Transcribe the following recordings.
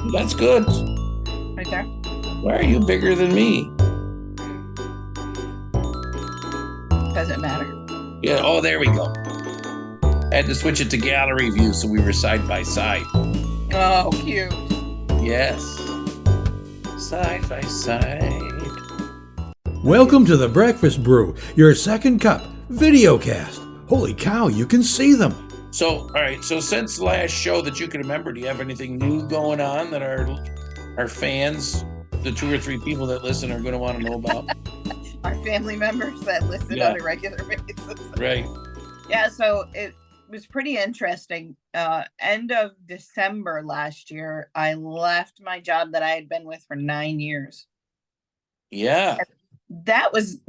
That's good. Right there. Why are you bigger than me? Doesn't matter. Yeah. Oh, there we go. Had to switch it to gallery view so we were side by side. Oh, cute. Yes. Side by side. Welcome to the Breakfast Brew, your second cup video cast. Holy cow, you can see them. So, all right. So, since the last show that you can remember, do you have anything new going on that our fans, the two or three people that listen, are going to want to know about? Our family members that listen Yeah. on a regular basis. Right. Yeah, so it was pretty interesting. End of December last year, I left my job that I had been with for 9 years. Yeah. That was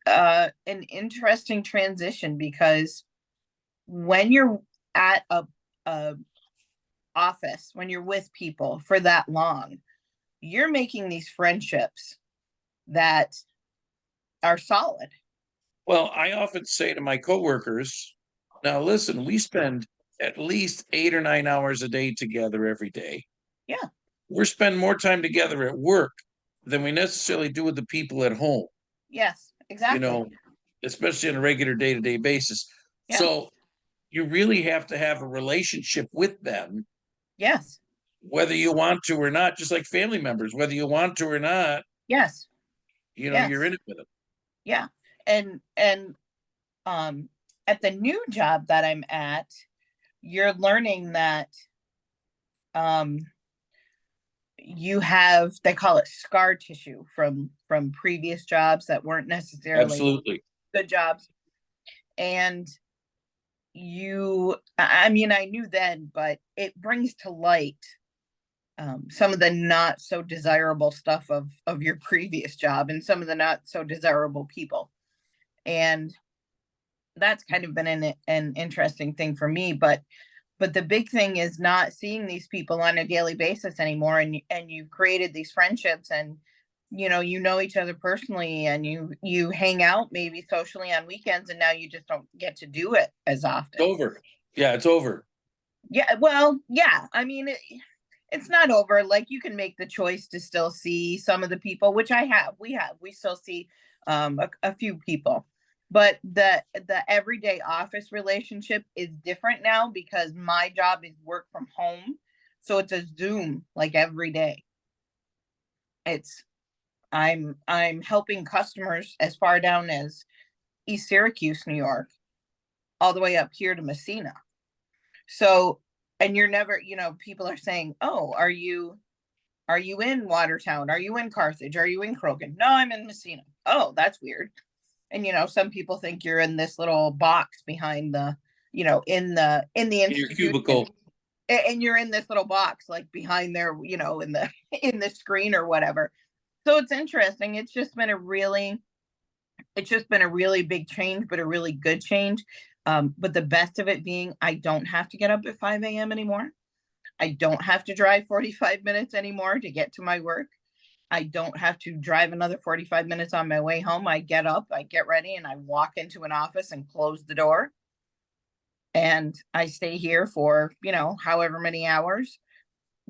an interesting transition because when you're at a office, when you're with people for that long, you're making these friendships that are solid. Well, I often say to my coworkers, now listen, we spend at least 8 or 9 hours a day together every day. Yeah. We're spending more time together at work than we necessarily do with the people at home, Yes, you exactly. know, especially on a regular day-to-day basis. Yeah. So you really have to have a relationship with them, Yes. whether you want to or not, just like family members, whether you want to or not, Yes. you're Yes. in it with them. Yeah. And um at the new job that I'm at, you're learning that um you have, they call it scar tissue from previous jobs that weren't necessarily Absolutely. good jobs. And I mean, I knew then, but it brings to light some of the not so desirable stuff of your previous job and some of the not so desirable people. And that's kind of been an interesting thing for me. But the big thing is not seeing these people on a daily basis anymore, and you've created these friendships, and you know each other personally, and you hang out maybe socially on weekends, and now you just don't get to do it as It's often. over. Yeah, it's over. Yeah, well, yeah, I mean, it's not over. Like, you can make the choice to still see some of the people, which we still see a few people, but the everyday office relationship is different now because my job is work from home, so it's a Zoom like every day. It's I'm helping customers as far down as East Syracuse, New York, all the way up here to Messina. So, and you're never, people are saying, "Oh, are you in Watertown? Are you in Carthage? Are you in Krogan?" "No, I'm in Messina." "Oh, that's weird." And some people think you're in this little box behind the, in the In your institution, cubicle. and you're in this little box like behind there, in the in the screen or whatever. So it's interesting. It's just been a really big change, but a really good change. But the best of it being, I don't have to get up at 5 a.m. anymore. I don't have to drive 45 minutes anymore to get to my work. I don't have to drive another 45 minutes on my way home. I get up, I get ready, and I walk into an office and close the door. And I stay here for, however many hours,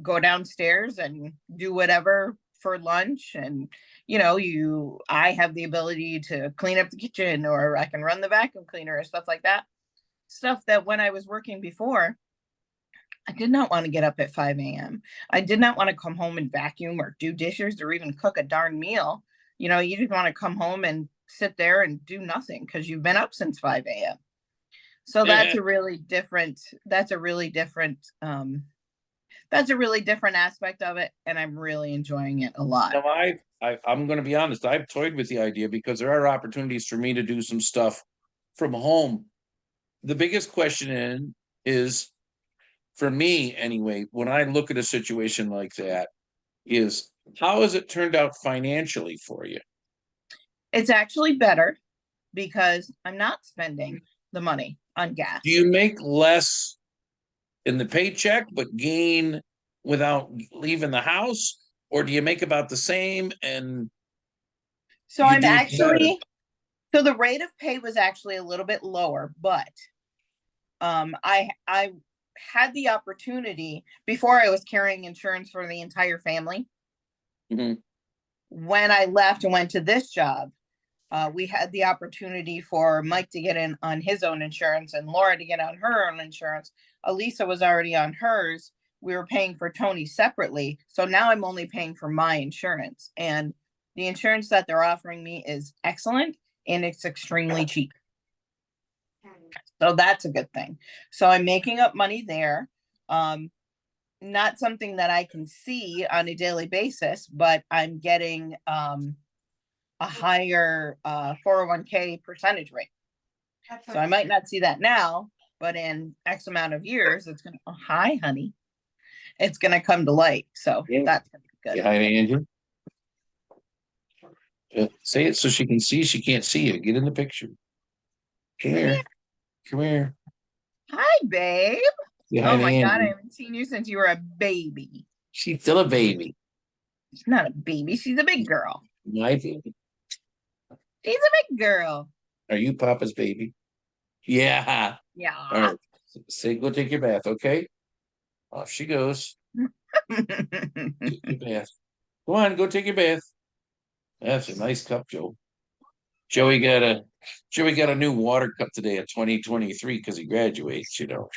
go downstairs and do whatever for lunch. And, I have the ability to clean up the kitchen, or I can run the vacuum cleaner or stuff like that. Stuff that when I was working before, I did not want to get up at 5 a.m. I did not want to come home and vacuum or do dishes or even cook a darn meal. You just want to come home and sit there and do nothing because you've been up since 5 a.m. So Yeah. that's a really different aspect of it, and I'm really enjoying it a lot. Now, I'm going to be honest. I've toyed with the idea because there are opportunities for me to do some stuff from home. The biggest question is, for me anyway, when I look at a situation like that, is how has it turned out financially for you? It's actually better because I'm not spending the money on Do gas. you make less in the paycheck but gain without leaving the house, or do you make about the same and So you I'm do better? actually so the rate of pay was actually a little bit lower, but I had the opportunity before I was carrying insurance for the entire family. Mhm. When I left and went to this job, we had the opportunity for Mike to get in on his own insurance and Laura to get on her own insurance. Elisa was already on hers. We were paying for Tony separately. So now I'm only paying for my insurance. And the insurance that they're offering me is excellent and it's extremely cheap. So that's a good thing. So I'm making up money there. Not something that I can see on a daily basis, but I'm getting a higher 401k percentage rate. So I might not see that now, but in X amount of years, it's going to, oh, hi, honey. It's going to come to light. So Yeah. that's going to be good. Yeah, hi, Andrew. Say it so she can see. She can't see you. Get in the picture. Come here. Come here. Hi, babe. Say hi Oh to my God, I Andrew. haven't seen you since you were a baby. She's still a baby. She's not a baby. She's a big girl. My baby. She's a big girl. Are you Papa's baby? Yeah. Yeah. All right. Say, go take your bath, okay? Off she goes. Take your bath. Go on, go take your bath. That's a nice cup, Joe. Joey got a new water cup today at 2023 because he graduates, you know.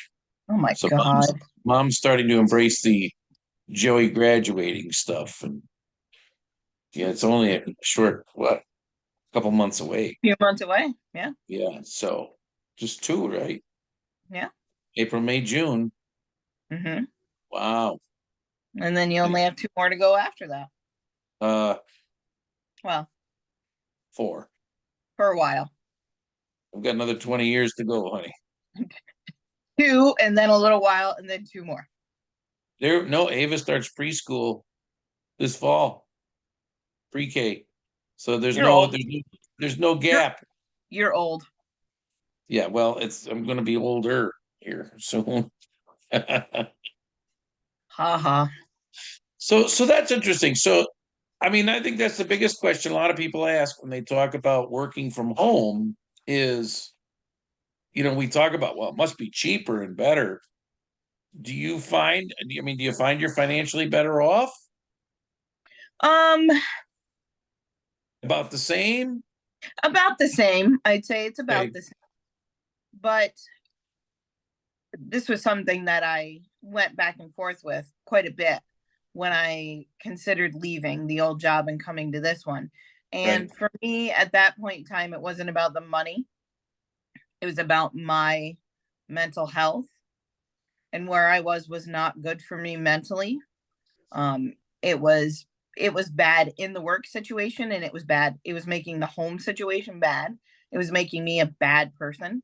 Oh my So God. mom's starting to embrace the Joey graduating stuff, and yeah, it's only a short couple months away. Few months away. Yeah. Yeah, so just 2, right? Yeah. April, May, June. Mm-hmm. Wow. And then you only have 2 more to go after that. Well, 4. for a while. I've got another 20 years to go, honey. 2 and then a little while and then 2 more. No, Ava starts preschool this fall. Pre-K. So there's no gap. You're old. Yeah, well, I'm gonna be older here soon. Ha. So that's interesting. So I mean, I think that's the biggest question a lot of people ask when they talk about working from home is, we talk about, well, it must be cheaper and better. Do you find you're financially better off? Um, About the same? about the same. I'd say it's about Okay. the same. But this was something that I went back and forth with quite a bit when I considered leaving the old job and coming to this one. And Right. for me, at that point in time, it wasn't about the money. It was about my mental health. And where I was not good for me mentally. It was bad in the work situation, and it was bad. It was making the home situation bad. It was making me a bad person.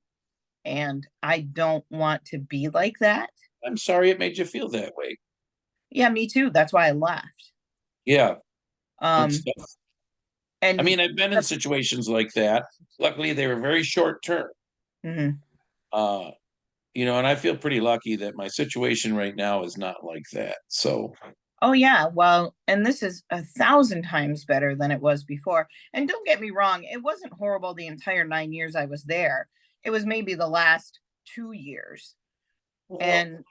And I don't want to be like that. I'm sorry it made you feel that way. Yeah, me too. That's why I left. Yeah. Um, and I mean, I've been in situations like that. Luckily, they were very short term. Mhm. And I feel pretty lucky that my situation right now is not like that. So, Oh yeah, well, and this is 1,000 times better than it was before. And don't get me wrong, it wasn't horrible the entire 9 years I was there. It was maybe the last 2 years. And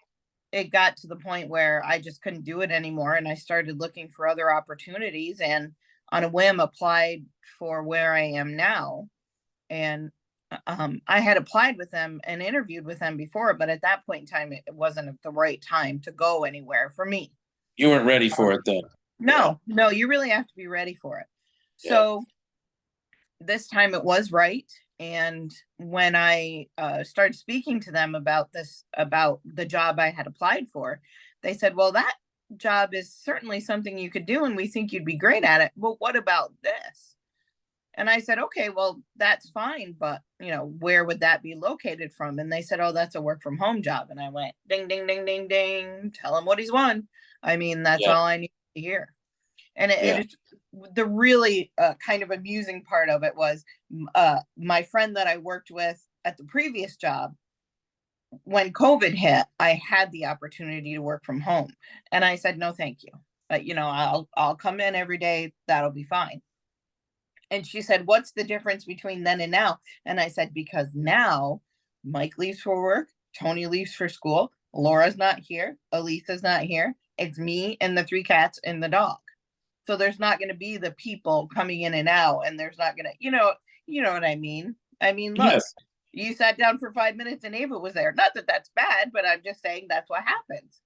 it got to the point where I just couldn't do it anymore. And I started looking for other opportunities and on a whim applied for where I am now. And I had applied with them and interviewed with them before, but at that point in time, it wasn't the right time to go anywhere for me. you weren't ready for it then. No, you really have to be ready for it. So this time it was right. And when I started speaking to them about the job I had applied for, they said, well, that job is certainly something you could do, and we think you'd be great at it. Well, what about this? And I said, okay, well, that's fine, but where would that be located from? And they said, oh, that's a work from home job. And I went, ding, ding, ding, ding, ding. Tell him what he's won. I mean, that's all I need to hear. And the really kind of amusing part of it was my friend that I worked with at the previous job, when COVID hit, I had the opportunity to work from home. And I said, no, thank you. But, I'll come in every day. That'll be fine. And she said, what's the difference between then and now? And I said, because now Mike leaves for work, Tony leaves for school, Laura's not here. Elisa's not here. It's me and the 3 cats and the dog. So there's not going to be the people coming in and out, and there's not going to, you know what I mean? I mean, look, Yes, you sat down for 5 minutes and Ava was there. Not that that's bad, but I'm just saying that's what happens.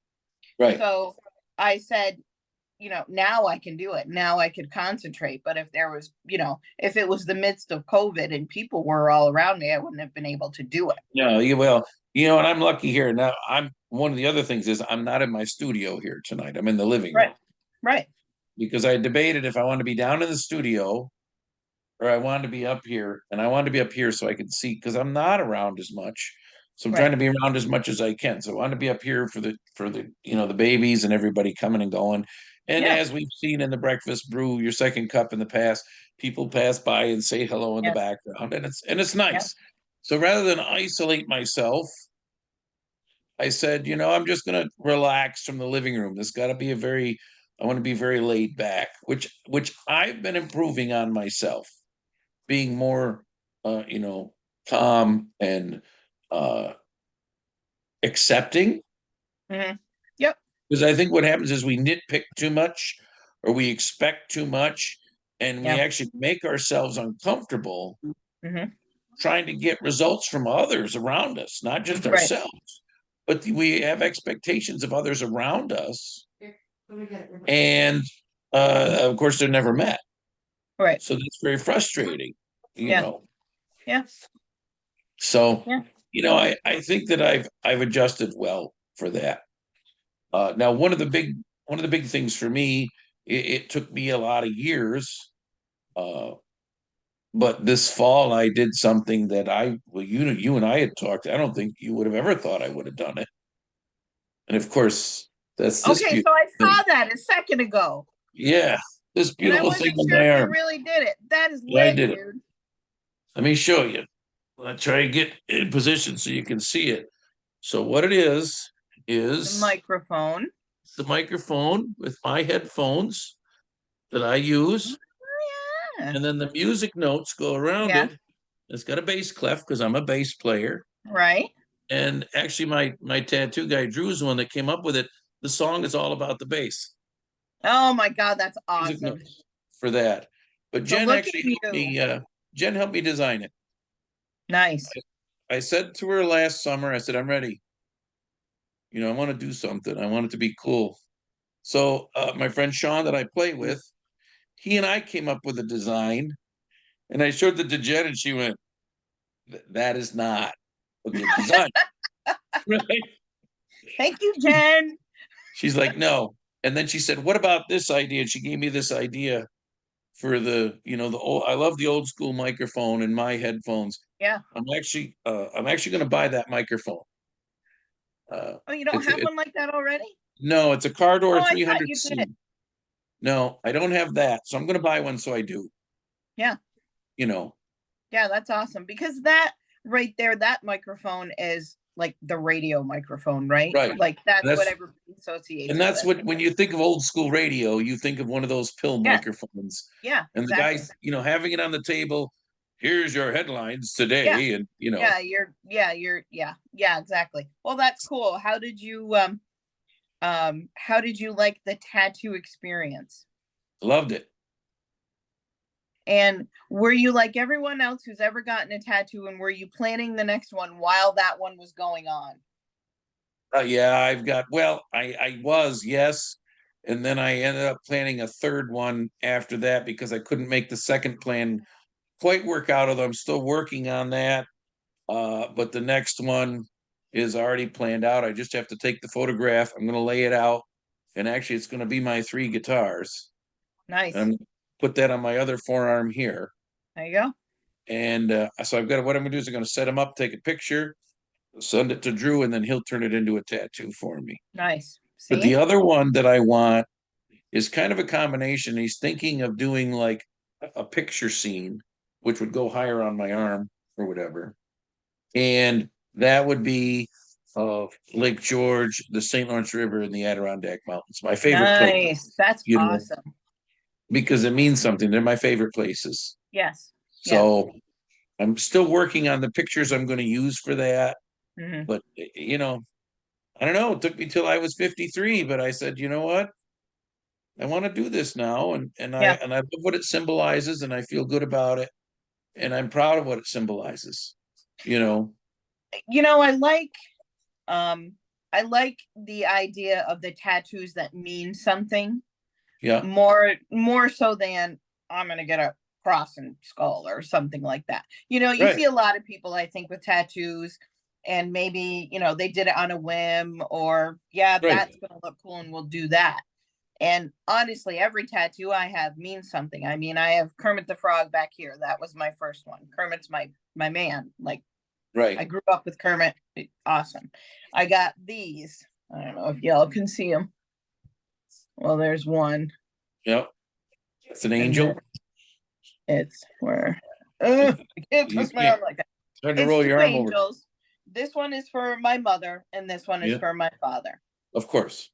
right. So I said, now I can do it. Now I could concentrate. But if there was, if it was the midst of COVID and people were all around me, I wouldn't have been able to do it. No, you will. And I'm lucky here. Now, one of the other things is I'm not in my studio here tonight. I'm in the living room. Right. Right. Because I debated if I wanted to be down in the studio or I wanted to be up here. And I wanted to be up here so I could see, because I'm not around as much. So I'm trying to be around as much as I can. So I want to be up here for the the babies and everybody coming and going. And Yeah. as we've seen in the breakfast brew, your second cup in the past, people pass by and say hello in the background, and it's nice. So rather than isolate myself, I said, I'm just gonna relax from the living room. This got to be I want to be very laid back, which I've been improving on myself, being more calm and accepting. Mhm. Yep. Because I think what happens is we nitpick too much or we expect too much, and we Yeah. actually make ourselves uncomfortable Hmm. trying to get results from others around us, not just Right. ourselves. But we have expectations of others around us, and of course they're never met. Right. So that's very frustrating, Yeah. Yeah. So, Yeah. I think that I've adjusted well for that. Now, one of the big things for me, it took me a lot of years, but this fall I did something that you and I had talked. I don't think you would have ever thought I would have done it. And of course, that's this Okay, so beautiful I thing. saw that a second ago, Yeah, this and I beautiful thing wasn't on sure my if you arm. really did it. That is Yeah, I lit, did it. dude. Let me show you. I'll try to get in position so you can see it. So what it is The microphone. the microphone with my headphones that I use, Yeah. and then the music notes go around Yeah. it. It's got a bass clef because I'm a bass player. Right. And actually, my tattoo guy Drew's the one that came up with it. The song is all about the bass. Oh my God, that's Music awesome. notes for that. But So Jen look at actually you. helped me. Jen helped me design it. Nice. I said to her last summer, I said, I'm ready. I want to do something. I want it to be cool. So my friend Sean that I play with, he and I came up with a design, and I showed it to Jen, and she went, "That is not a good design." Right? Thank you, Jen. She's like, "No." And then she said, "What about this idea?" And she gave me this idea for the old. I love the old school microphone in my headphones. Yeah. I'm actually going to buy that microphone. Oh, you don't have one like that already? No, it's a Cardor Oh, I thought you 300C. did. No, I don't have that, so I'm going to buy one. So I do. Yeah. You know, Yeah, that's awesome because that right there, that microphone is like the radio microphone, right? right? Like And that's what that's everybody associates and with that's it. what when you think of old school radio, you think of one of those pill Yes. microphones. Yeah. And the Exactly. guys, having it on the table. Here's your headlines Yeah. today, and Yeah, exactly. Well, that's cool. How did you like the tattoo experience? loved it. And were you like everyone else who's ever gotten a tattoo, and were you planning the next one while that one was going on? Yeah, I was, yes. And then I ended up planning a third one after that because I couldn't make the second plan quite work out, although I'm still working on that. But the next one is already planned out. I just have to take the photograph. I'm going to lay it out. And actually, it's going to be my 3 guitars. Nice. And put that on my other forearm here. There you go. And so what I'm going to do is I'm going to set them up, take a picture, send it to Drew, and then he'll turn it into a tattoo for me. Nice. But the See? other one that I want is kind of a combination. He's thinking of doing like a picture scene, which would go higher on my arm or whatever. And that would be Lake George, the St. Lawrence River, and the Adirondack Mountains. My favorite place, Nice. That's awesome. because it means something. They're my favorite places. Yes. So I'm still working on the pictures I'm going to use for that. Mhm. But I don't know, it took me till I was 53, but I said, you know what? I want to do this now, and Yeah. I love what it symbolizes, and I feel good about it, and I'm proud of what it symbolizes. You know, You know, I like the idea of the tattoos that mean something yeah, more so than I'm gonna get a cross and skull or something like that. You know, you right, see a lot of people, I think, with tattoos, and maybe, you know, they did it on a whim, or yeah, right. that's gonna look cool and we'll do that. And honestly, every tattoo I have means something. I mean, I have Kermit the Frog back here. That was my first one. Kermit's my man. Like, I Right. grew up with Kermit. Awesome. I got these. I don't know if y'all can see them. Well, there's one. Yep. It's an And then angel. it's where I can't You twist my can't arm like that. It's hard to It's roll two your arm over. angels. This one is for my mother, and this one is Yeah, for my father. of course.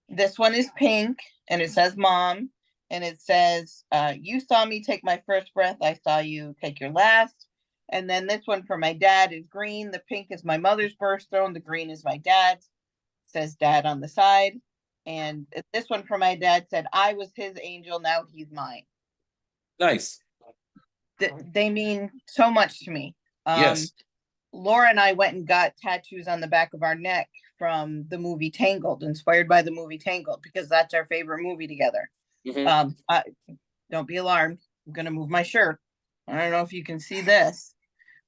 This one is pink, and it says mom, and it says, you saw me take my first breath, I saw you take your last. And then this one for my dad is green. The pink is my mother's birthstone. The green is my dad's. It says dad on the side. And this one for my dad said, I was his angel, now he's mine. Nice. They mean so much to me. Yes. Laura and I went and got tattoos on the back of our neck from the movie Tangled, inspired by the movie Tangled, because that's our favorite movie together. Mhm. Don't be alarmed. I'm gonna move my shirt. I don't know if you can see this,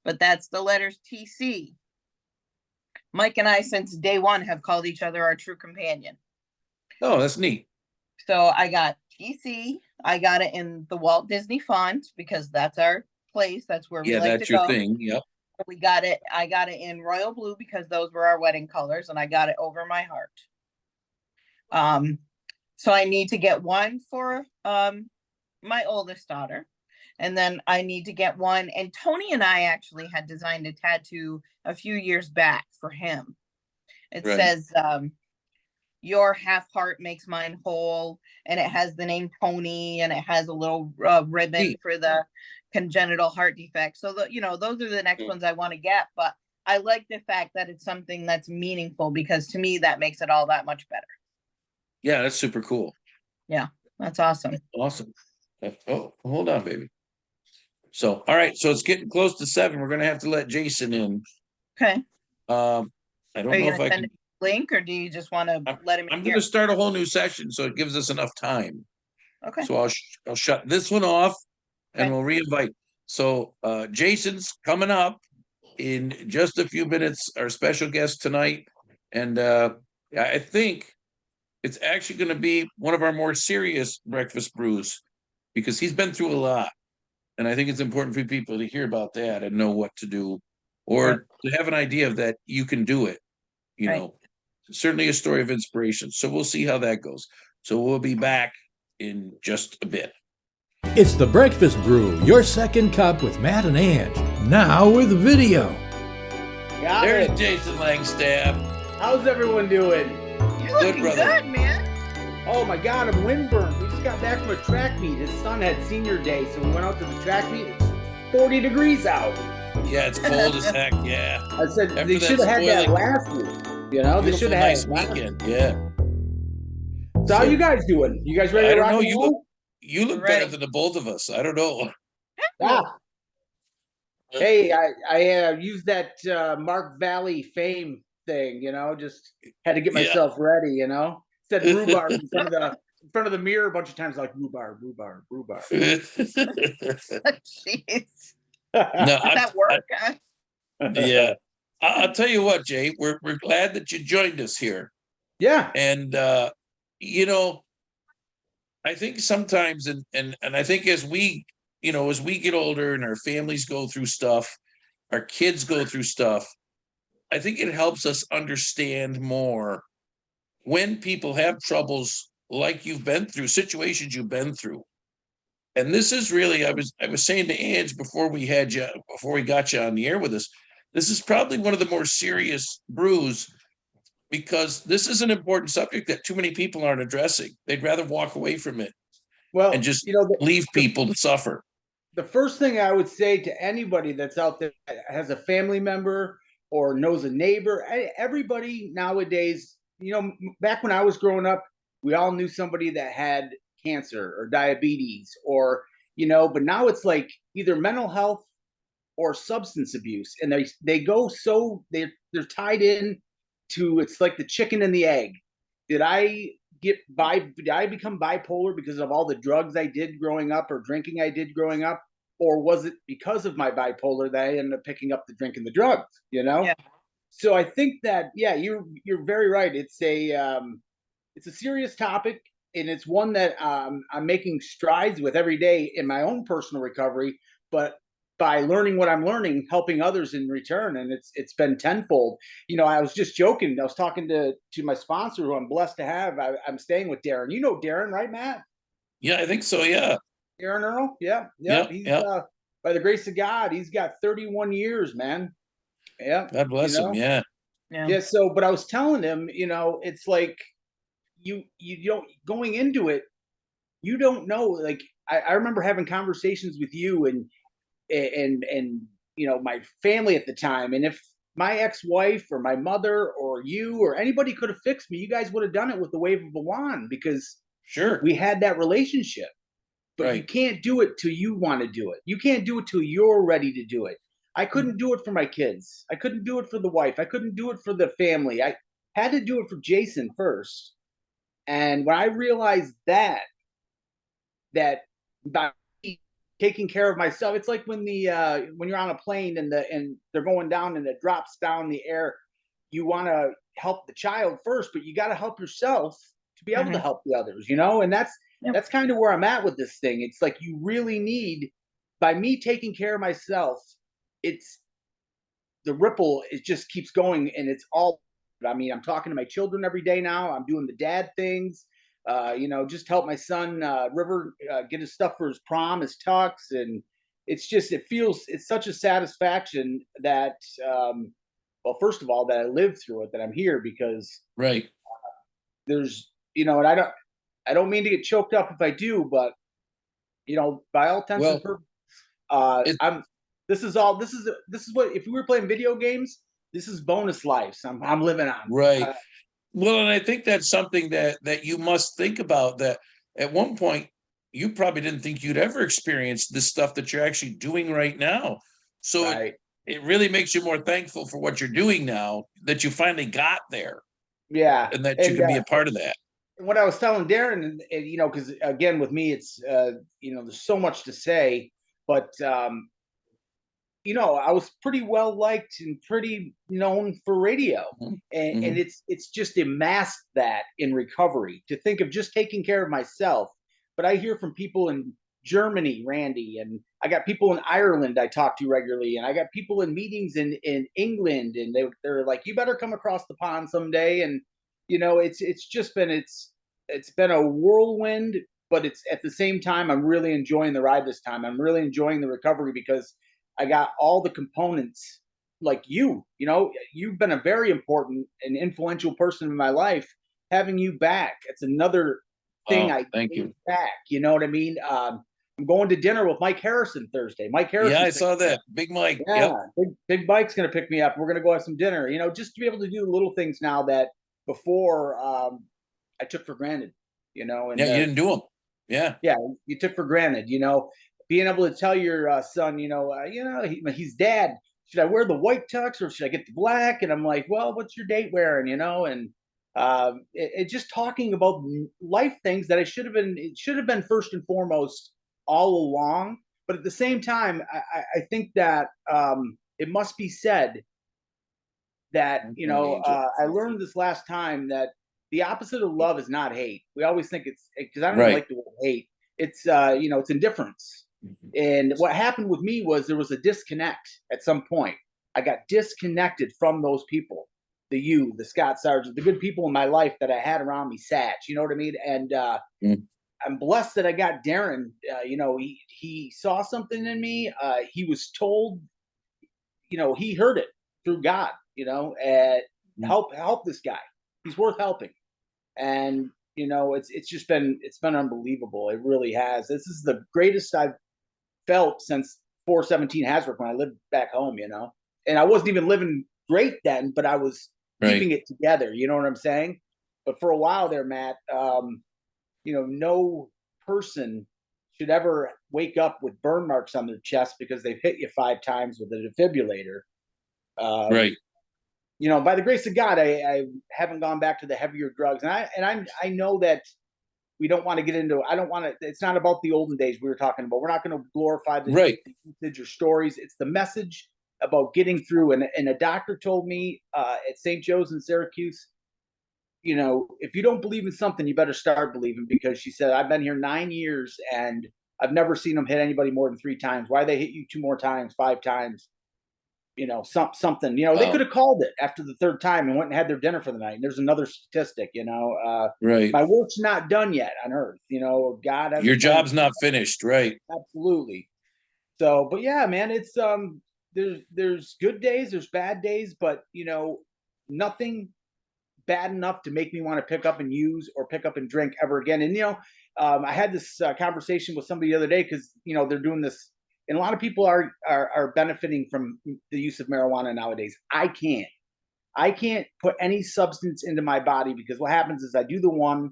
but that's the letters TC. Mike and I, since day one, have called each other our true companion. Oh, that's neat. So I got TC. I got it in the Walt Disney font because that's our place. That's where we Yeah, like to that's your go. thing. Yep. I got it in royal blue because those were our wedding colors, and I got it over my heart. So I need to get one for my oldest daughter, and then I need to get one. And Tony and I actually had designed a tattoo a few years back for him. It Right. says, your half heart makes mine whole, and it has the name Tony, and it has a little ribbon Neat. for the congenital heart defect. So you know, those are the next Mm. ones I want to get, but I like the fact that it's something that's meaningful, because to me that makes it all that much better. Yeah, that's super cool. Yeah, that's awesome. Awesome. Oh, hold on, baby. So, all right. So it's getting close to 7. We're gonna have to let Jason in. Okay. I Are don't you know if gonna I send can. a link, or do you just want to let him in I'm here? gonna start a whole new session, so it gives us enough time. Okay. So I'll shut this one off, and Okay. we'll reinvite. So Jason's coming up in just a few minutes, our special guest tonight. And I think it's actually going to be one of our more serious breakfast brews, because he's been through a lot. And I think it's important for people to hear about that and know what to do, or to have an idea of that you can do it. You Right. know, certainly a story of inspiration. So we'll see how that goes. So we'll be back in just a bit. It's the Breakfast Brew, your second cup with Matt and Ange. Now with video. Got There's it. Jason Langstaff. How's everyone doing? You're looking brother. good, man. Oh my God, I'm windburned. We just got back from a track meet. His son had senior day, so we went out to the track meet. It's 40 degrees out. Yeah, it's cold as heck. Yeah. I said After they that should have had that spoiling- last week. You know, they Beautiful, should have had nice it last weekend. Yeah. week. So how you guys doing? You guys ready I to don't rock know. and You roll? You look Right. better than the both of us. I don't know. Ah. Hey, I used that Mark Valley fame thing, you know, just had to get Yeah. myself ready, you know. Said rhubarb in front of the mirror a bunch of times, like rhubarb. no, Jeez. I, Does that work? yeah. I'll tell you what, Jay. We're glad that you joined us here, Yeah. and you know, I think sometimes, and I think as we, as we get older and our families go through stuff, our kids go through stuff, I think it helps us understand more when people have troubles like you've been through, situations you've been through. And this is really, I was saying to Ange before we got you on the air with us, this is probably one of the more serious brews, because this is an important subject that too many people aren't addressing. They'd rather walk away from it Well, and just you know, leave people to suffer. the first thing I would say to anybody that's out there that has a family member or knows a neighbor. Everybody nowadays, back when I was growing up, we all knew somebody that had cancer or diabetes or, but now it's like either mental health or substance abuse. And they go so they're tied in to, it's like the chicken and the egg. Did I did I become bipolar because of all the drugs I did growing up or drinking I did growing up? Or was it because of my bipolar that I ended up picking up the drink and the drugs, Yeah. So I think that, yeah, you're very right. It's a serious topic, and it's one that I'm making strides with every day in my own personal recovery. But by learning what I'm learning, helping others in return, and it's been tenfold. I was just joking. I was talking to my sponsor, who I'm blessed to have. I'm staying with Darren. You know Darren, right, Matt? Yeah, I think so. Yeah. Darren Earl. Yeah, yeah. Yep. He's Yep. by the grace of God, he's got 31 years, man. Yeah, God bless him. Yeah. Yeah. yeah. So, but I was telling him, it's like you don't, going into it, you don't know. Like I remember having conversations with you and my family at the time, and if my ex-wife or my mother or you or anybody could have fixed me, you guys would have done it with the wave of a wand, because Sure. we had that relationship. But you Right. can't do it till you want to do it. You can't do it till you're ready to do it. I couldn't do it for my kids. I couldn't do it for the wife. I couldn't do it for the family. I had to do it for Jason first. And when I realized that by taking care of myself, it's like when when you're on a plane and they're going down and it drops down the air, you want to help the child first, but you got to help yourself to be able to help the others, and Yep. that's kind of where I'm at with this thing. It's like you really need, by me taking care of myself, it's the ripple, it just keeps going, and it's all, I mean, I'm talking to my children every day now. I'm doing the dad things, just help my son River get his stuff for his prom, his tux, and it's such a satisfaction that, well, first of all, that I lived through it, that I'm here, because Right. there's, and I don't mean to get choked up if I do, but by all intents and Well, purposes, it, I'm. This is what, if we were playing video games, this is bonus lives I'm living on. right. Well, and I think that's something that you must think about, that at one point you probably didn't think you'd ever experience this stuff that you're actually doing right now. So Right. it really makes you more thankful for what you're doing now, that you finally got there Yeah. and that you And can be a part of that. what I was telling Darren, and because again with me, it's there's so much to say, but I was pretty well liked and pretty known for radio. Mhm. And Mhm. it's just amassed that in recovery, to think of just taking care of myself. But I hear from people in Germany, Randy, and I got people in Ireland I talk to regularly, and I got people in meetings in England, and they're like, you better come across the pond someday. And it's been a whirlwind, but it's, at the same time, I'm really enjoying the ride this time. I'm really enjoying the recovery, because I got all the components, like you've been a very important and influential person in my life. Having you back, it's another thing Oh, I thank gave you. back. You know what I mean? I'm going to dinner with Mike Harrison Thursday. Mike Yeah, I Harrison's saw that. Big Mike. yeah, Yep. big Mike's gonna pick me up. We're gonna go have some dinner. Just to be able to do little things now that before I took for granted. Yeah, And you didn't do them. Yeah. yeah, you took for granted. Being able to tell your son, he's dad. Should I wear the white tux or should I get the black? And I'm like, well, what's your date wearing? And it just talking about life things that it should have been first and foremost all along. But at the same time, I think that it must be said that My angel. I learned this last time, that the opposite of love is not hate. We always think it's, because I don't even Right. like the word hate. It's it's indifference. Mhm. And what happened with me was there was a disconnect at some point. I got disconnected from those people, the Scott Sargent, the good people in my life that I had around me, Satch. You know what I mean? And Mm. I'm blessed that I got Darren. He saw something in me. He was told, he heard it through God. And Mm. help this guy. He's worth helping. And it's been unbelievable. It really has. This is the greatest I've felt since 417 Hasbrook, when I lived back home. And I wasn't even living great then, but I was Right. keeping it together. You know what I'm saying? But for a while there, Matt, no person should ever wake up with burn marks on their chest because they've hit you 5 times with a defibrillator. Right. By the grace of God, I haven't gone back to the heavier drugs, and I know that we don't want to get into. I don't want to. It's not about the olden days we were talking about. We're not going to glorify the usage or stories. It's the message about getting through. And a doctor told me at St. Joe's in Syracuse, if you don't believe in something, you better start believing, because she said, I've been here 9 years and I've never seen them hit anybody more than 3 times. Why they hit you 2 more times, 5 times? Something, they could have called it after the 3rd time and went and had their dinner for the night. And there's another statistic, Right. my work's not done yet on earth. God has Your job's not finished. Right. Absolutely. So, but yeah, man, it's, there's good days, there's bad days, but nothing bad enough to make me want to pick up and use or pick up and drink ever again. And, I had this conversation with somebody the other day, because, they're doing this, and a lot of people are benefiting from the use of marijuana nowadays. I can't put any substance into my body, because what happens is I do the one,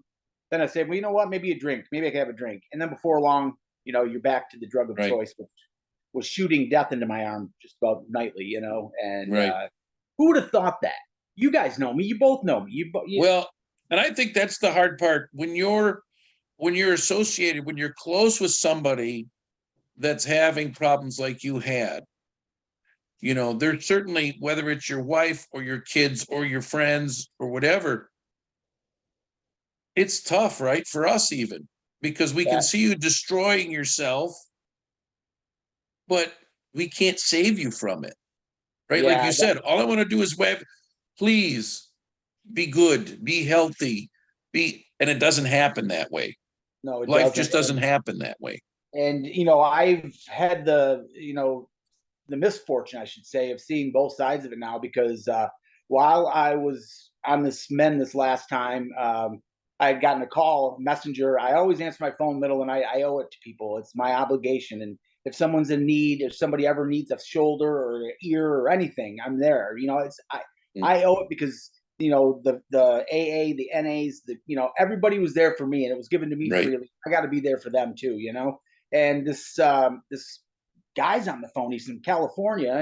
then I say, well, you know what, maybe a drink, maybe I can have a drink. And then before long, you're back to the drug of choice, which was shooting death into my arm just about nightly, and who would have thought that? You guys know me. You both know me. Well, and I think that's the hard part when you're associated, when you're close with somebody that's having problems like you had. There's certainly, whether it's your wife or your kids or your friends or whatever, it's tough, right? For us, even, because we can see you destroying yourself, but we can't save you from it, right? Like you said, all I want to do is please be good, be healthy, and it doesn't happen that way. No, life just doesn't happen that way. And I've had the misfortune, I should say, of seeing both sides of it now, because while I was on this last time, I had gotten a call, messenger. I always answer my phone middle, and I owe it to people. It's my obligation. And if someone's in need, if somebody ever needs a shoulder or an ear or anything, I'm there. I owe it, because the AA, the NAs, everybody was there for me, and it was given to me freely. I got to be there for them too, And this guy's on the phone. He's in California,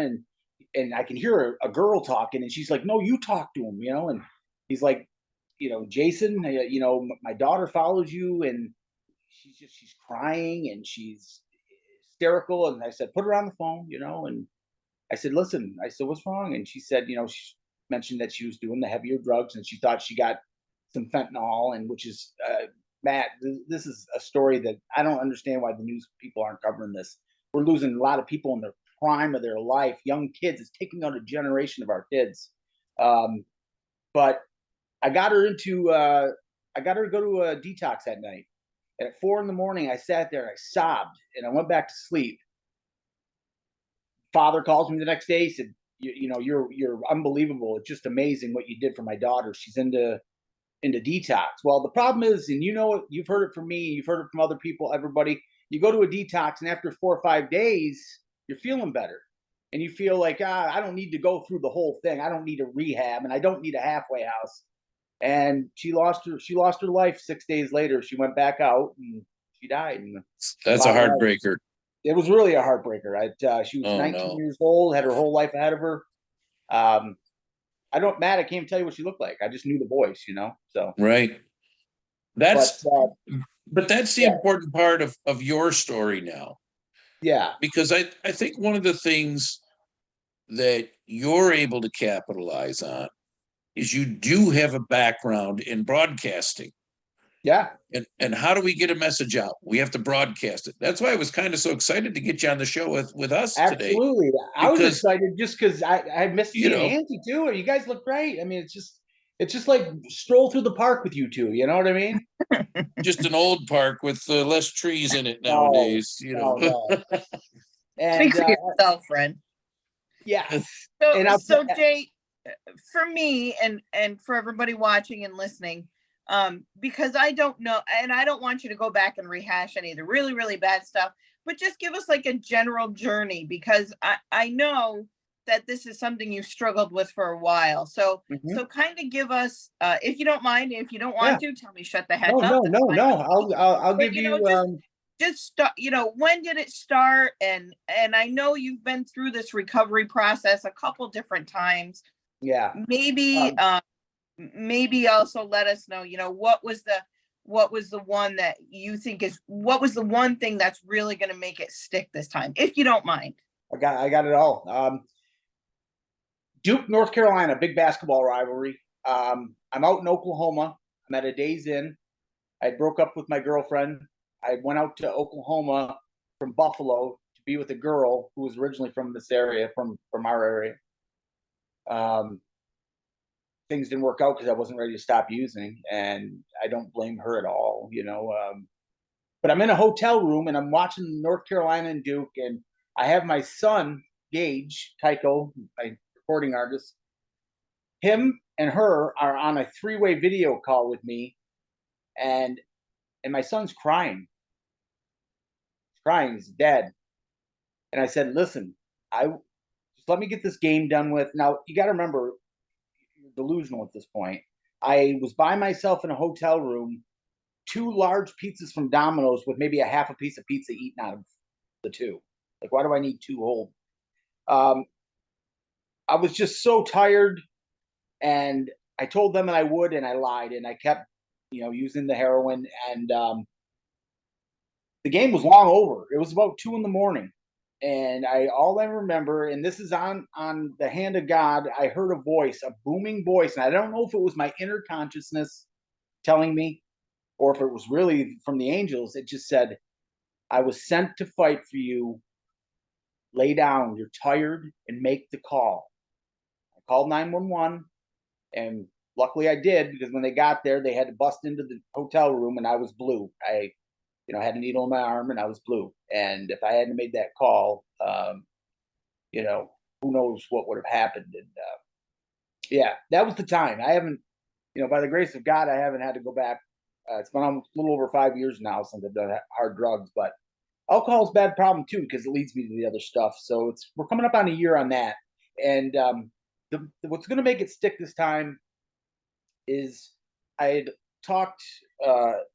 and I can hear a girl talking, and she's like, "No, you talk to him," And he's like, "Jason, my daughter follows you, and she's crying and she's hysterical." And I said, "Put her on the phone," And I said, "Listen," I said, "what's wrong?" And she said, she mentioned that she was doing the heavier drugs, and she thought she got some fentanyl, and which is, Matt, this is a story that I don't understand why the news people aren't covering this. We're losing a lot of people in the prime of their life, young kids. It's taking out a generation of our kids. But I got her to go to a detox that night. And at 4 a.m, I sat there and I sobbed, and I went back to sleep. Father calls me the next day. He said, you're unbelievable. It's just amazing what you did for my daughter. She's into detox. Well, the problem is, and you've heard it from me, you've heard it from other people, everybody, you go to a detox, and after 4 or 5 days, you're feeling better. And you feel like, I don't need to go through the whole thing. I don't need a rehab, and I don't need a halfway house. And she lost her life 6 days later. She went back out and she died. And that's a heartbreaker. It was really a heartbreaker. She was 19 years old, had her whole life ahead of her. Matt, I can't tell you what she looked like. I just knew the voice, so. Right. But that's the important part of your story now. Yeah. Because I think one of the things that you're able to capitalize on is you do have a background in broadcasting. Yeah. And how do we get a message out? We have to broadcast it. That's why I was kind of so excited to get you on the show with us today. Absolutely. I was excited just because I missed you and Nancy too. You guys look great. I mean, it's just like stroll through the park with you two. You know what I mean? Just an old park with less trees in it nowadays. No. And, speak for yourself, friend. Yeah. So Jay, for me and for everybody watching and listening, because I don't know, and I don't want you to go back and rehash any of the really, really bad stuff, but just give us like a general journey, because I know that this is something you struggled with for a while. So Mhm. kind of give us, if you don't mind, if you don't want to, tell me shut the heck No, up. no, That's no, fine. no. I'll But give you. just start, when did it start? And I know you've been through this recovery process a couple different times. Yeah. Maybe maybe also let us know, what was the one that you think what was the one thing that's really going to make it stick this time, if you don't mind. I got it all. Duke, North Carolina, big basketball rivalry. I'm out in Oklahoma. I'm at a Days Inn. I broke up with my girlfriend. I went out to Oklahoma from Buffalo to be with a girl who was originally from this area, from our area. Things didn't work out because I wasn't ready to stop using, and I don't blame her at all, But I'm in a hotel room and I'm watching North Carolina and Duke, and I have my son Gage Tycho, my recording artist. Him and her are on a three-way video call with me, and my son's crying. He's crying. He's dead. And I said, "Listen, just let me get this game done with." Now you got to remember, you're delusional at this point. I was by myself in a hotel room, two large pizzas from Domino's with maybe a half a piece of pizza eaten out of the two. Like, why do I need two whole? I was just so tired, and I told them that I would, and I lied, and I kept, using the heroin, and the game was long over. It was about 2 a.m, and all I remember, and this is on the hand of God, I heard a voice, a booming voice, and I don't know if it was my inner consciousness telling me, or if it was really from the angels. It just said, "I was sent to fight for you. Lay down. You're tired, and make the call." I called 911, and luckily I did, because when they got there, they had to bust into the hotel room, and I was blue. I had a needle in my arm, and I was blue. And if I hadn't made that call, who knows what would have happened. And yeah, that was the time. I haven't, by the grace of God, I haven't had to go back. It's been a little over 5 years now since I've done hard drugs, but alcohol's a bad problem too, because it leads me to the other stuff. So we're coming up on a year on that. And what's going to make it stick this time is, I had talked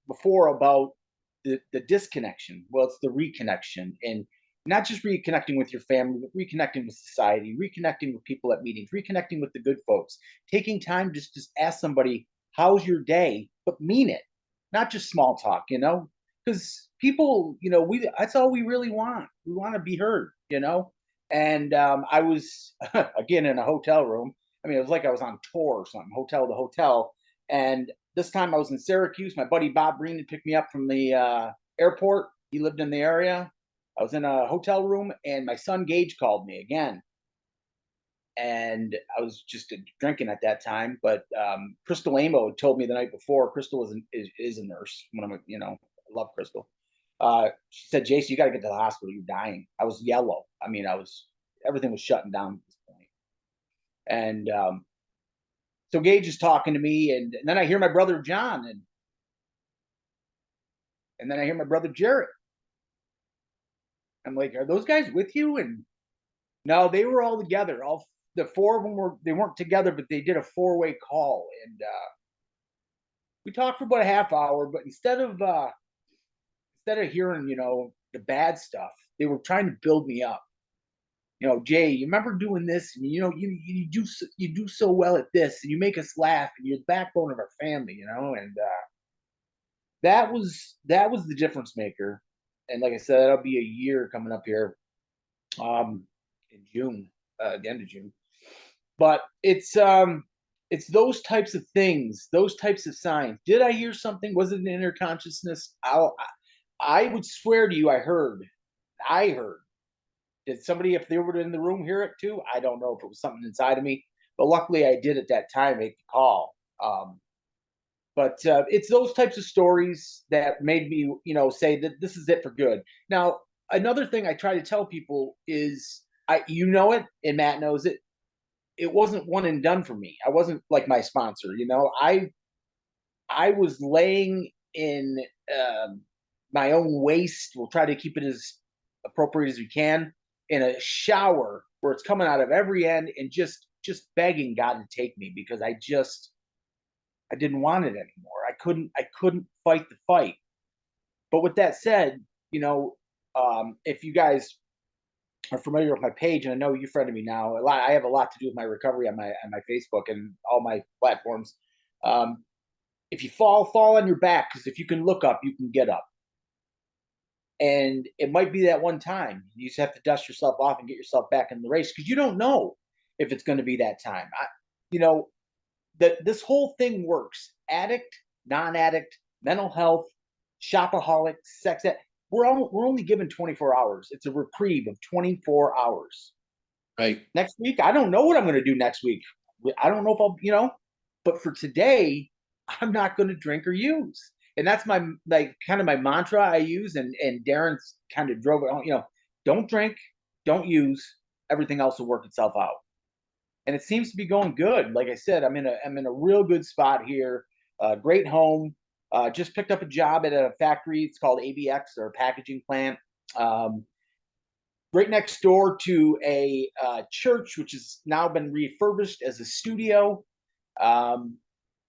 before about the disconnection. Well, it's the reconnection, and not just reconnecting with your family, but reconnecting with society, reconnecting with people at meetings, reconnecting with the good folks, taking time just to ask somebody, "How's your day?" But mean it, not just small talk, because people, that's all we really want. We want to be heard. And I was again in a hotel room. I mean, it was like I was on tour or something, hotel to hotel. And this time I was in Syracuse. My buddy Bob Breen had picked me up from the airport. He lived in the area. I was in a hotel room, and my son Gage called me again. And I was just drinking at that time. But Crystal Amo had told me the night before. Crystal is a nurse. I love Crystal. She said, "Jason, you got to get to the hospital. You're dying." I was yellow. I mean, everything was shutting down at this point. And so Gage is talking to me, and then I hear my brother John, and then I hear my brother Jarrett. I'm like, "Are those guys with you?" And no, they were all together. All the four of them they weren't together, but they did a four-way call, and we talked for about a half hour. But instead of hearing the bad stuff, they were trying to build me up. "Jay, you remember doing this, and you do so well at this, and you make us laugh, and you're the backbone of our family," and that was the difference maker. And like I said, that'll be a year coming up here, in June, the end of June. But it's those types of things, those types of signs. Did I hear something? Was it an inner consciousness? I would swear to you, I heard. Did somebody, if they were in the room, hear it too? I don't know if it was something inside of me, but luckily I did at that time make the call. But it's those types of stories that made me, say that this is it for good. Now, another thing I try to tell people is, it, and Matt knows it. It wasn't one and done for me. I wasn't like my sponsor. I was laying in my own waste. We'll try to keep it as appropriate as we can, in a shower where it's coming out of every end and just begging God to take me, because I didn't want it anymore. I couldn't fight the fight. But with that said, if you guys are familiar with my page, and I know you friended me now, I have a lot to do with my recovery on my Facebook and all my platforms. If you fall on your back, because if you can look up, you can get up. And it might be that one time. You just have to dust yourself off and get yourself back in the race, because you don't know if it's going to be that time. This whole thing works. Addict, non-addict, mental health, shopaholic, sex. We're only given 24 hours. It's a reprieve of 24 hours. Right. Next week, I don't know what I'm going to do next week. I don't know if I'll, but for today, I'm not going to drink or use. And that's my kind of my mantra I use, and Darren's kind of drove it on, don't drink, don't use, everything else will work itself out. And it seems to be going good. Like I said, I'm in a real good spot here. Great home. Just picked up a job at a factory. It's called ABX, or a packaging plant. Right next door to a church, which has now been refurbished as a studio.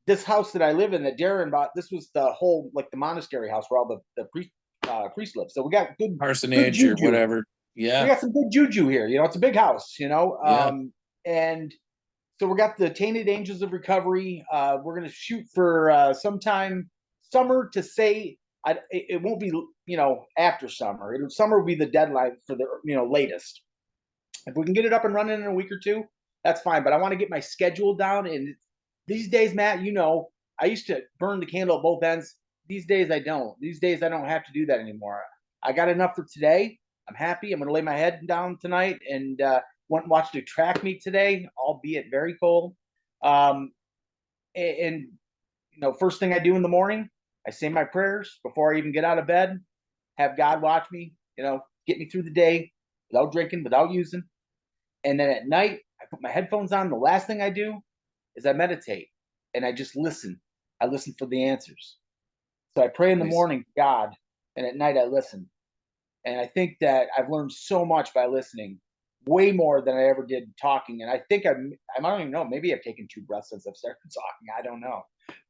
This house that I live in, that Darren bought, this was the whole, like, the monastery house where all the priests live. So we got good Parsonage or whatever. Yeah. We got some good juju here. It's a big house, Yeah. And so we got the Tainted Angels of Recovery. We're going to shoot for sometime summer, to say it won't be, after summer. Summer will be the deadline for the, latest. If we can get it up and running in a week or two, that's fine. But I want to get my schedule down. And these days, Matt, I used to burn the candle at both ends. These days, I don't. These days, I don't have to do that anymore. I got enough for today. I'm happy. I'm going to lay my head down tonight and went and watched a track meet today, albeit very cold. And first thing I do in the morning, I say my prayers before I even get out of bed. Have God watch me, get me through the day without drinking, without using. And then at night, I put my headphones on. The last thing I do is I meditate, and I just listen. I listen for the answers. So I pray in the morning to God, and at night I listen. And I think that I've learned so much by listening, way more than I ever did talking. And I think I don't even know, maybe I've taken 2 breaths since I've started talking. I don't know.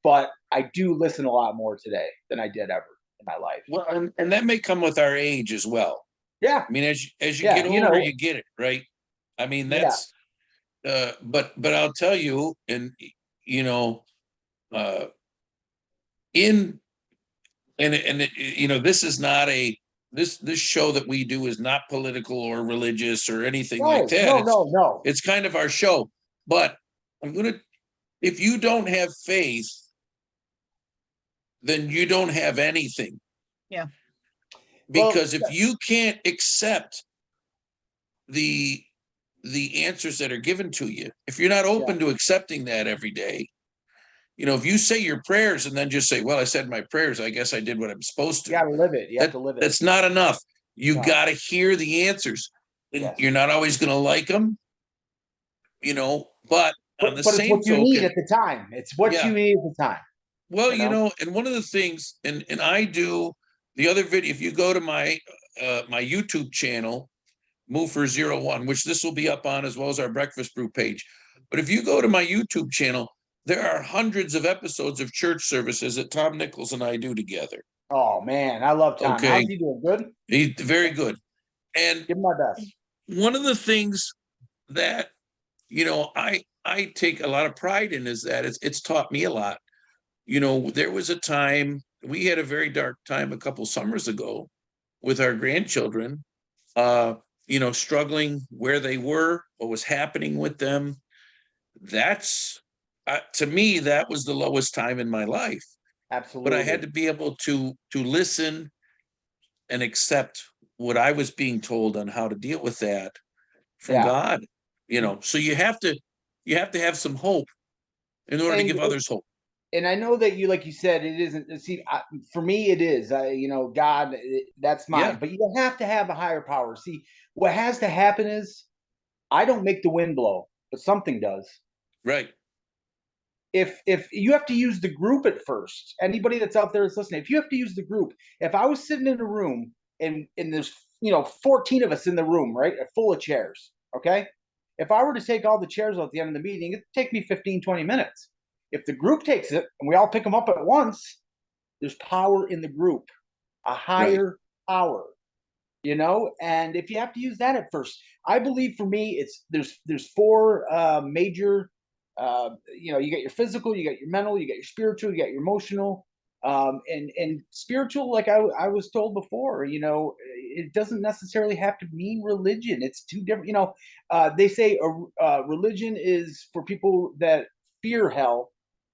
But I do listen a lot more today than I did ever in my life. Well, and that may come with our age as well. Yeah. I mean, as you get older, you get it, right? I mean, that's but I'll tell you, and this is not this show that we do is not political or religious or anything like that. No. It's kind of our show. But if you don't have faith, then you don't have anything. Yeah. Because if you can't accept the answers that are given to you, if you're not open to accepting that every day, if you say your prayers and then just say, well, I said my prayers, I guess I did what I'm supposed to. You got to live it. You have to live it. That's not enough. You got to hear the answers. Yes. You're not always going to like them, but on the same token, it's what you need at the time. It's what you need at the time. Well, and one of the things, and I do the other video, if you go to my my YouTube channel, Moofer01, which this will be up on, as well as our Breakfast Brew page. But if you go to my YouTube channel, there are hundreds of episodes of church services that Tom Nichols and I do together. Oh man, I love Tom. Okay. How's he doing? Good? He's very good. And give him my best. One of the things that I take a lot of pride in is that it's taught me a lot. There was a time, we had a very dark time a couple summers ago with our grandchildren, struggling where they were, what was happening with them. That's, to me, that was the lowest time in my life. Absolutely. But I had to be able to listen and accept what I was being told on how to deal with that from God. So you have to have some hope in order to give others hope. And I know that like you said, it isn't. See, for me, it is. God, that's mine. Yeah. But you have to have a higher power. See, what has to happen is, I don't make the wind blow, but something does. Right. If you have to use the group at first, anybody that's out there that's listening, if you have to use the group, if I was sitting in a room and there's 14 of us in the room, right, full of chairs, Okay. If I were to take all the chairs out at the end of the meeting, it'd take me 15, 20 minutes. If the group takes it and we all pick them up at once, there's power in the group, a higher power, and if you have to use that at first, I believe for me, there's four major, you got your physical, you got your mental, you got your spiritual, you got your emotional, and spiritual, like I was told before, it doesn't necessarily have to mean religion. It's two different, they say religion is for people that fear hell,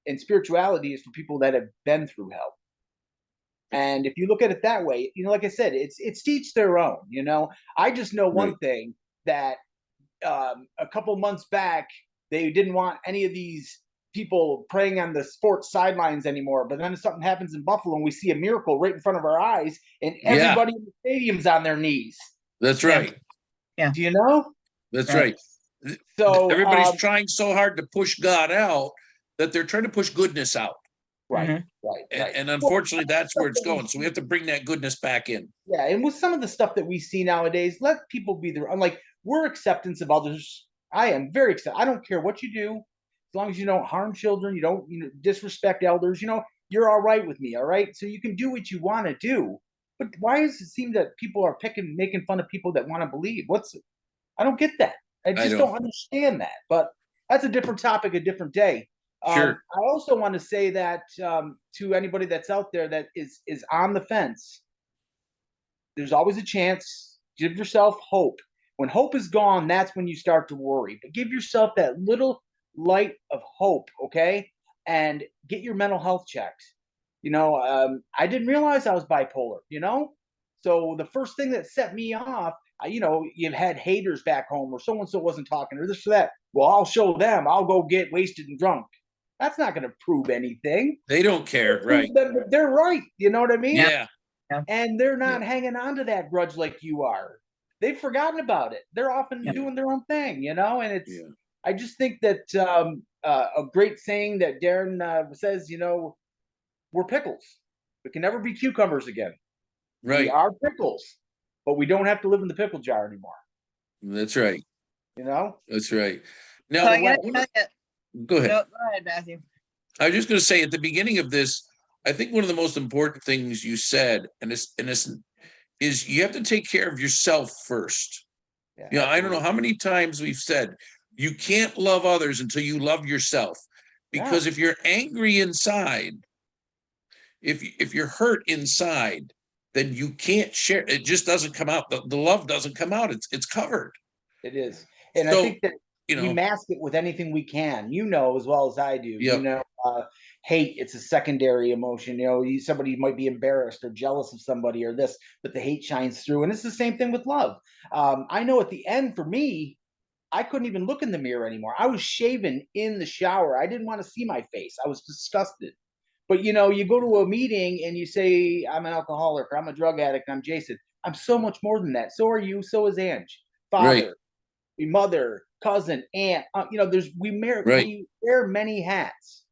and spirituality is for people that have been through hell. And if you look at it that way, like I said, it's each their own. I just know one thing, that a couple months back they didn't want any of these people praying on the sports sidelines anymore. But then something happens in Buffalo and we see a miracle right in front of our eyes, and everybody in the stadium's on their knees. That's right. Yeah. Do you know? That's right. So everybody's trying so hard to push God out that they're trying to push goodness out. Right. And unfortunately, that's where it's going. So we have to bring that goodness back in. Yeah, and with some of the stuff that we see nowadays, let people be their own. Like, we're acceptance of others. I am very accepting. I don't care what you do, as long as you don't harm children, you don't disrespect elders. You're all right with me. All right, so you can do what you want to do. But why does it seem that people are making fun of people that want to believe? I don't get that. I just don't understand that. But that's a different topic, a different day. Sure. I also want to say that to anybody that's out there that is on the fence, there's always a chance. Give yourself hope. When hope is gone, that's when you start to worry. But give yourself that little light of hope, okay? And get your mental health checked. I didn't realize I was bipolar, So the first thing that set me off, you've had haters back home, or so-and-so wasn't talking, or this or that. Well, I'll show them. I'll go get wasted and drunk. That's not going to prove anything. They don't care, right? They're right. You know what I mean? Yeah. And they're not hanging on to that grudge like you are. They've forgotten about it. They're often doing their own thing, and it's, I just think that a great saying that Darren says, we're pickles. We can never be cucumbers again. Right. We are pickles, but we don't have to live in the pickle jar anymore. That's right. That's right. Now, So I gotta tell you, go ahead. No, go ahead, Matthew. I was just going to say at the beginning of this, I think one of the most important things you said, and this is you have to take care of yourself first. Yeah, I don't know how many times we've said you can't love others until you love yourself, because if you're angry inside, if you're hurt inside, then you can't share. It just doesn't come out. The love doesn't come out. It's covered. It is, and I think that we mask it with anything we can. As well as I do. Hate, it's a secondary emotion. Somebody might be embarrassed or jealous of somebody or this, but the hate shines through. And it's the same thing with love. I know at the end, for me, I couldn't even look in the mirror anymore. I was shaven in the shower. I didn't want to see my face. I was disgusted. But you go to a meeting and you say, I'm an alcoholic, or I'm a drug addict, I'm Jason. I'm so much more than that. So are you. So is Ange. Father, mother, cousin, aunt. We wear many hats.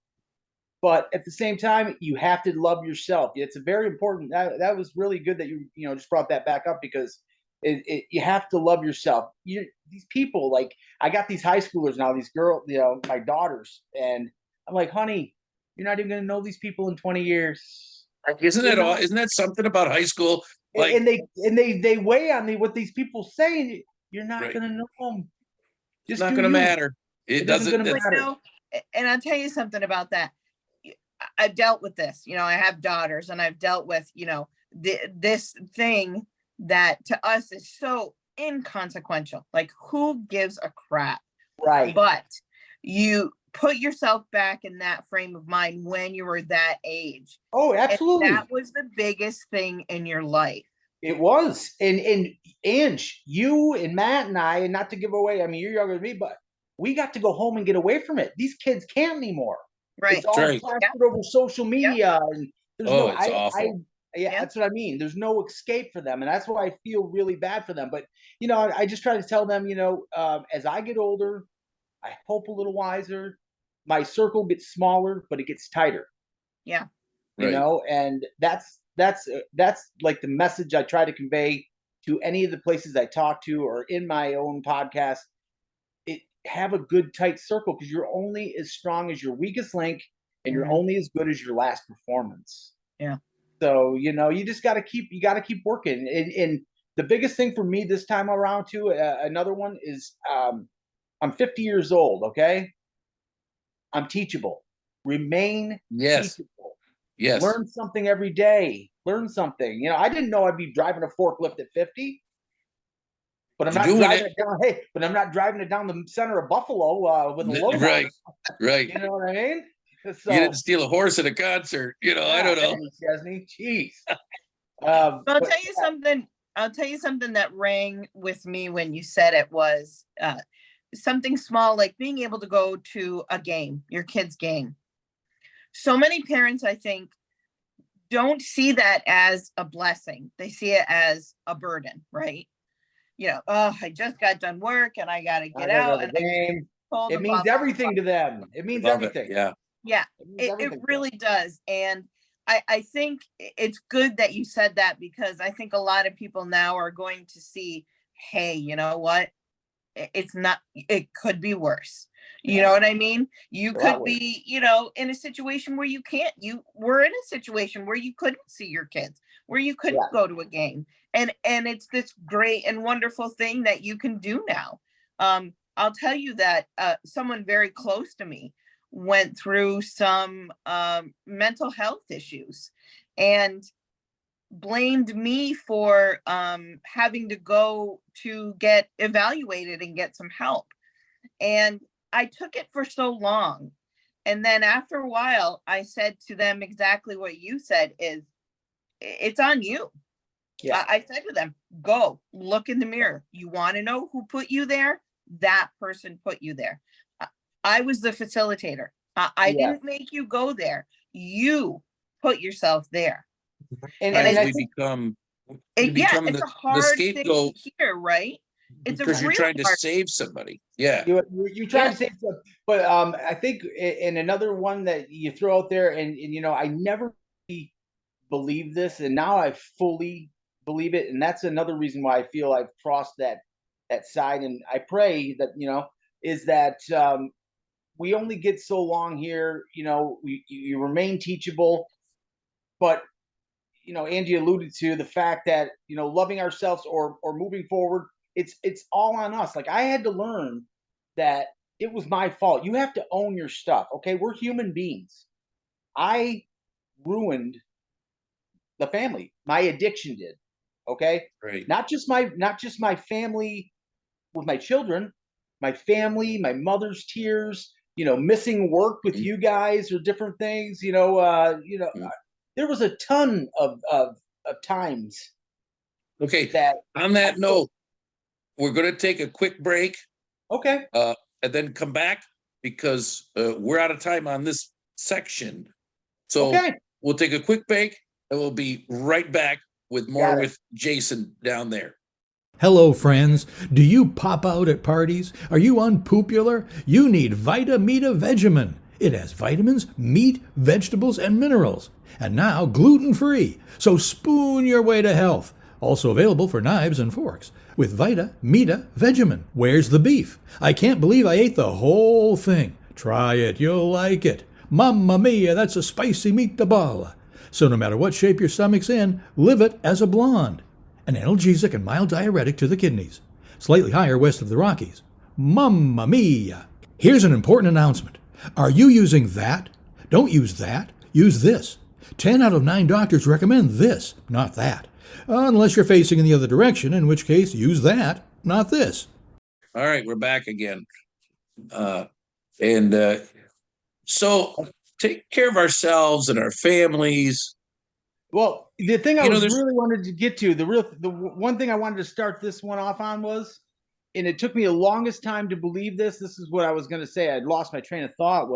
But at the same time, you have to love yourself. It's a very important. That was really good that you just brought that back up, because you have to love yourself. These people, like, I got these high schoolers now, these girls, my daughters, and I'm like, honey, you're not even going to know these people in 20 years. Isn't that something about high school? Like, and they weigh on me what these people say, and you're not going to know them. It's not going to matter. It doesn't matter. And I'll tell you something about that. I've dealt with this. I have daughters, and I've dealt with, this thing that to us is so inconsequential. Like, who gives a crap? Right. But you put yourself back in that frame of mind when you were that age. Oh, absolutely. And that was the biggest thing in your life. It was. And Ange, you and Matt and I, and not to give away, you're younger than me, but we got to go home and get away from it. These kids can't anymore. Right. It's all plastered over social media. And there's it's awful. That's what I mean. There's no escape for them. And that's why I feel really bad for them. But, I just try to tell them, as I get older, I hope a little wiser. My circle gets smaller, but it gets tighter. Yeah. And that's like the message I try to convey to any of the places I talk to, or in my own podcast. have a good tight circle, because you're only as strong as your weakest link, and you're only as good as your last performance. Yeah. So, you just got to keep working. And the biggest thing for me this time around too, another one is, I'm 50 years old. Okay. I'm teachable. Remain Yes. teachable. Yes. Learn something every day. Learn something. I didn't know I'd be driving a forklift at 50, but I'm You're not doing driving it. it down. Hey, but I'm not driving it down the center of Buffalo with a load. Right. Right. You know what I mean? So, You didn't steal a horse at a concert. I don't know. Chesney, jeez. I'll But tell you something. I'll tell you something that rang with me when you said it was something small, like being able to go to a game, your kid's game. So many parents, I think, don't see that as a blessing. They see it as a burden, right? Oh, I just got done work and I got to get out. And game. It means blah, everything blah, to them. It means Love everything. It. Yeah. Yeah, it really does. And I think it's good that you said that, because I think a lot of people now are going to see, hey, you know what? It's not, it could be worse. You know what I mean? You could be, in a situation where we're in a situation where you couldn't see your kids, where you couldn't go to a game. And it's this great and wonderful thing that you can do now. I'll tell you that someone very close to me went through some mental health issues and blamed me for having to go to get evaluated and get some help. And I took it for so long. And then after a while, I said to them exactly what you said, is it's on you. Yeah. I said to them, go look in the mirror. You want to know who put you there? That person put you there. I was the facilitator. I didn't make you go there. You put yourself there. And we become it's a hard thing to hear, right? It's because you're trying to save somebody. Yeah. You're trying to save somebody. But I think in another one that you throw out there, and I never believed this, and now I fully believe it. And that's another reason why I feel I've crossed that side. And I pray that, is that we only get so long here. You remain teachable. But, Angie alluded to the fact that, loving ourselves or moving forward, it's all on us. Like, I had to learn that it was my fault. You have to own your stuff. Okay. We're human beings. I ruined the family. My addiction did. Okay. Right. Not just my family with my children, my family, my mother's tears, missing work with you guys or different things, there was a ton of times. Okay. That on that note, we're going to take a quick break. Okay. And then come back, because we're out of time on this section. So we'll take a quick break and we'll be right back with more with Jason down there. Hello, friends. Do you pop out at parties? Are you unpopular? You need Vita Mita Vegemin. It has vitamins, meat, vegetables, and minerals. And now gluten-free. So spoon your way to health. Also available for knives and forks. With Vita Mita Vegemin. Where's the beef? I can't believe I ate the whole thing. Try it. You'll like it. Mamma mia, that's a spicy meatball. So no matter what shape your stomach's in, live it as a blonde. An analgesic and mild diuretic to the kidneys. Slightly higher west of the Rockies. Mamma mia. Here's an important announcement. Are you using that? Don't use that. Use this. 10 out of 9 doctors recommend this, not that. Unless you're facing in the other direction, in which case use that, not this. All right, we're back again. So take care of ourselves and our families. Well, the thing I really wanted to get to, the one thing I wanted to start this one off on was, and it took me the longest time to believe this. This is what I was going to say. I'd lost my train of thought.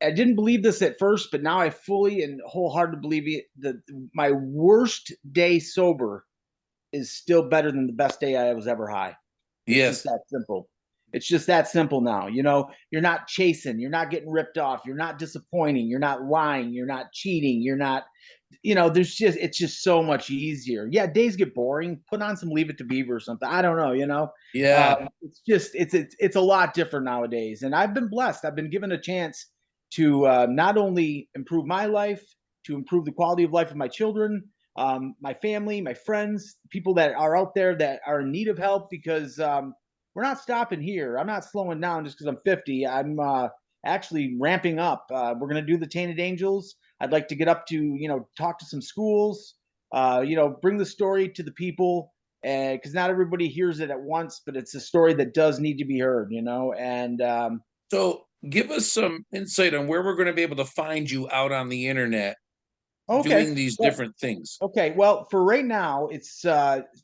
I didn't believe this at first, but now I fully and wholeheartedly believe it. That my worst day sober is still better than the best day I was ever high. Yes. It's just that simple. It's just that simple now. You're not chasing. You're not getting ripped off. You're not disappointing. You're not lying. You're not cheating. You're not it's just so much easier. Yeah, days get boring. Put on some Leave It to Beaver or something. I don't know. Yeah. It's a lot different nowadays. And I've been blessed. I've been given a chance to not only improve my life, to improve the quality of life of my children, my family, my friends, people that are out there that are in need of help, because we're not stopping here. I'm not slowing down just because I'm 50. I'm actually ramping up. We're going to do the Tainted Angels. I'd like to get up to, talk to some schools, bring the story to the people, and because not everybody hears it at once, but it's a story that does need to be heard, and So give us some insight on where we're going to be able to find you out on the internet okay. doing these Well, different things. okay. Well, for right now, it's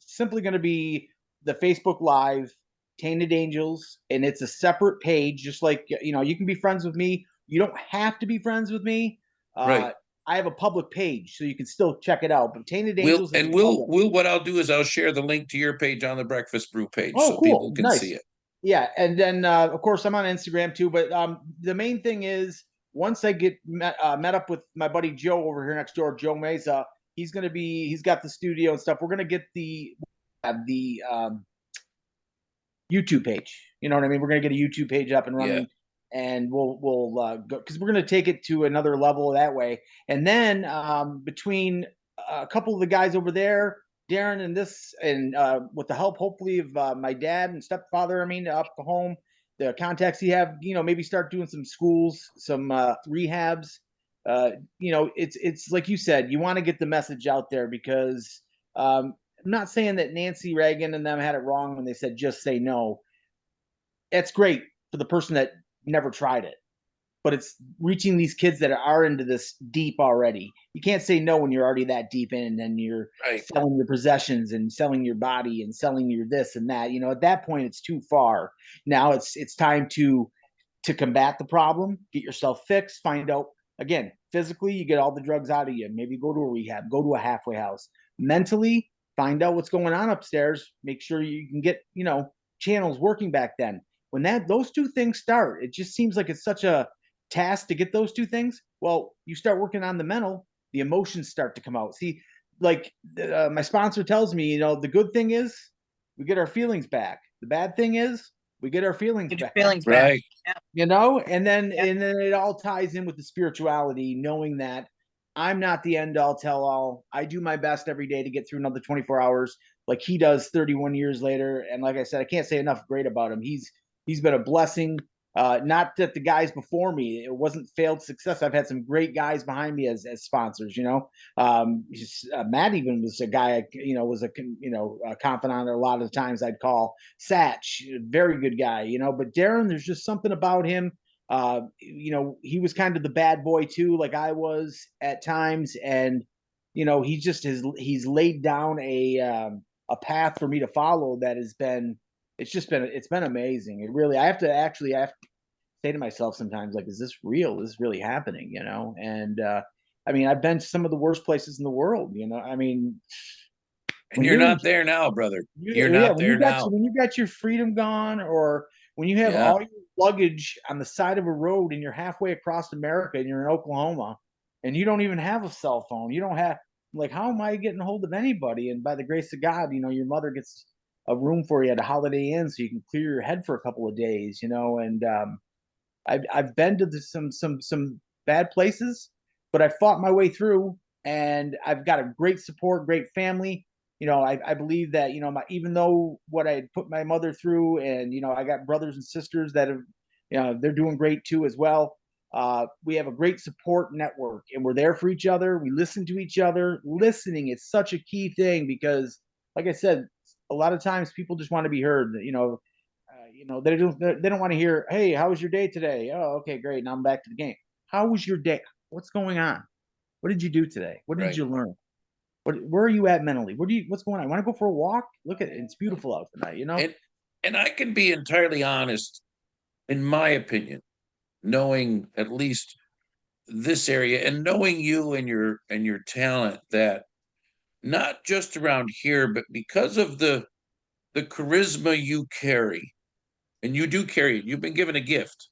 simply going to be the Facebook Live Tainted Angels, and it's a separate page, just like, you can be friends with me. You don't have to be friends with me. Right. I have a public page, so you can still check it out. But Tainted We'll Angels is and we'll public. we'll what I'll do is I'll share the link to your page on the Breakfast Brew page Oh, so people cool. can Nice. see it. Yeah. And then, of course, I'm on Instagram too. But the main thing is, once I get met up with my buddy Joe over here next door, Joe Mesa, he's got the studio and stuff. We're going to get the YouTube page. You know what I mean? We're going to get a YouTube page up and running. Yeah. And we'll go, because we're going to take it to another level that way. And then between a couple of the guys over there, Darren and this, and with the help hopefully of my dad and stepfather, up the home, the contacts he have, maybe start doing some schools, some rehabs. It's like you said, you want to get the message out there, because I'm not saying that Nancy Reagan and them had it wrong when they said just say no. That's great for the person that never tried it, but it's reaching these kids that are into this deep already. You can't say no when you're already that deep in, and you're Right. selling your possessions and selling your body and selling your this and that. At that point, it's too far. Now it's time to combat the problem, get yourself fixed, find out, again, physically, you get all the drugs out of you. Maybe go to a rehab, go to a halfway house. Mentally, find out what's going on upstairs. Make sure you can get, channels working back then. When those two things start, it just seems like it's such a task to get those two things. Well, you start working on the mental, the emotions start to come out. See, like my sponsor tells me, the good thing is we get our feelings back. The bad thing is we get our feelings Get your back. feelings back. Right. And then it all ties in with the spirituality, knowing that I'm not the end all tell all. I do my best every day to get through another 24 hours, like he does 31 years later. And like I said, I can't say enough great about him. He's been a blessing. Not that the guys before me, it wasn't failed success. I've had some great guys behind me as sponsors. Matt even was a guy, was a confidant. A lot of the times I'd call Satch, very good guy. But Darren, there's just something about him. He was kind of the bad boy too, like I was at times, and he's laid down a path for me to follow that has been it's been amazing. It really, I have to say to myself sometimes, like, is this real? Is this really happening? And I've been to some of the worst places in the world. And you're not there now, brother. You're Yeah, not there now. when you got your freedom gone, or when you have Yeah. all your luggage on the side of a road and you're halfway across America and you're in Oklahoma and you don't even have a cell phone. You don't have, like, how am I getting a hold of anybody? And by the grace of God, your mother gets a room for you at a Holiday Inn so you can clear your head for a couple of days, and I've been to some bad places, but I fought my way through, and I've got a great support, great family. I believe that even though what I put my mother through, and I got brothers and sisters that have, they're doing great too as well. We have a great support network, and we're there for each other. We listen to each other. Listening is such a key thing, because, like I said, a lot of times people just want to be heard. They don't want to hear, "Hey, how was your day today?" "Oh, okay, great. Now I'm back to the game." How was your day? What's going on? What did you do today? What did Right. you learn? Where are you at mentally? What's going on? Want to go for a walk? Look at it. It's beautiful out tonight, And I can be entirely honest, in my opinion, knowing at least this area and knowing you and your talent, that not just around here, but because of the charisma you carry, and you do carry it, you've been given a gift.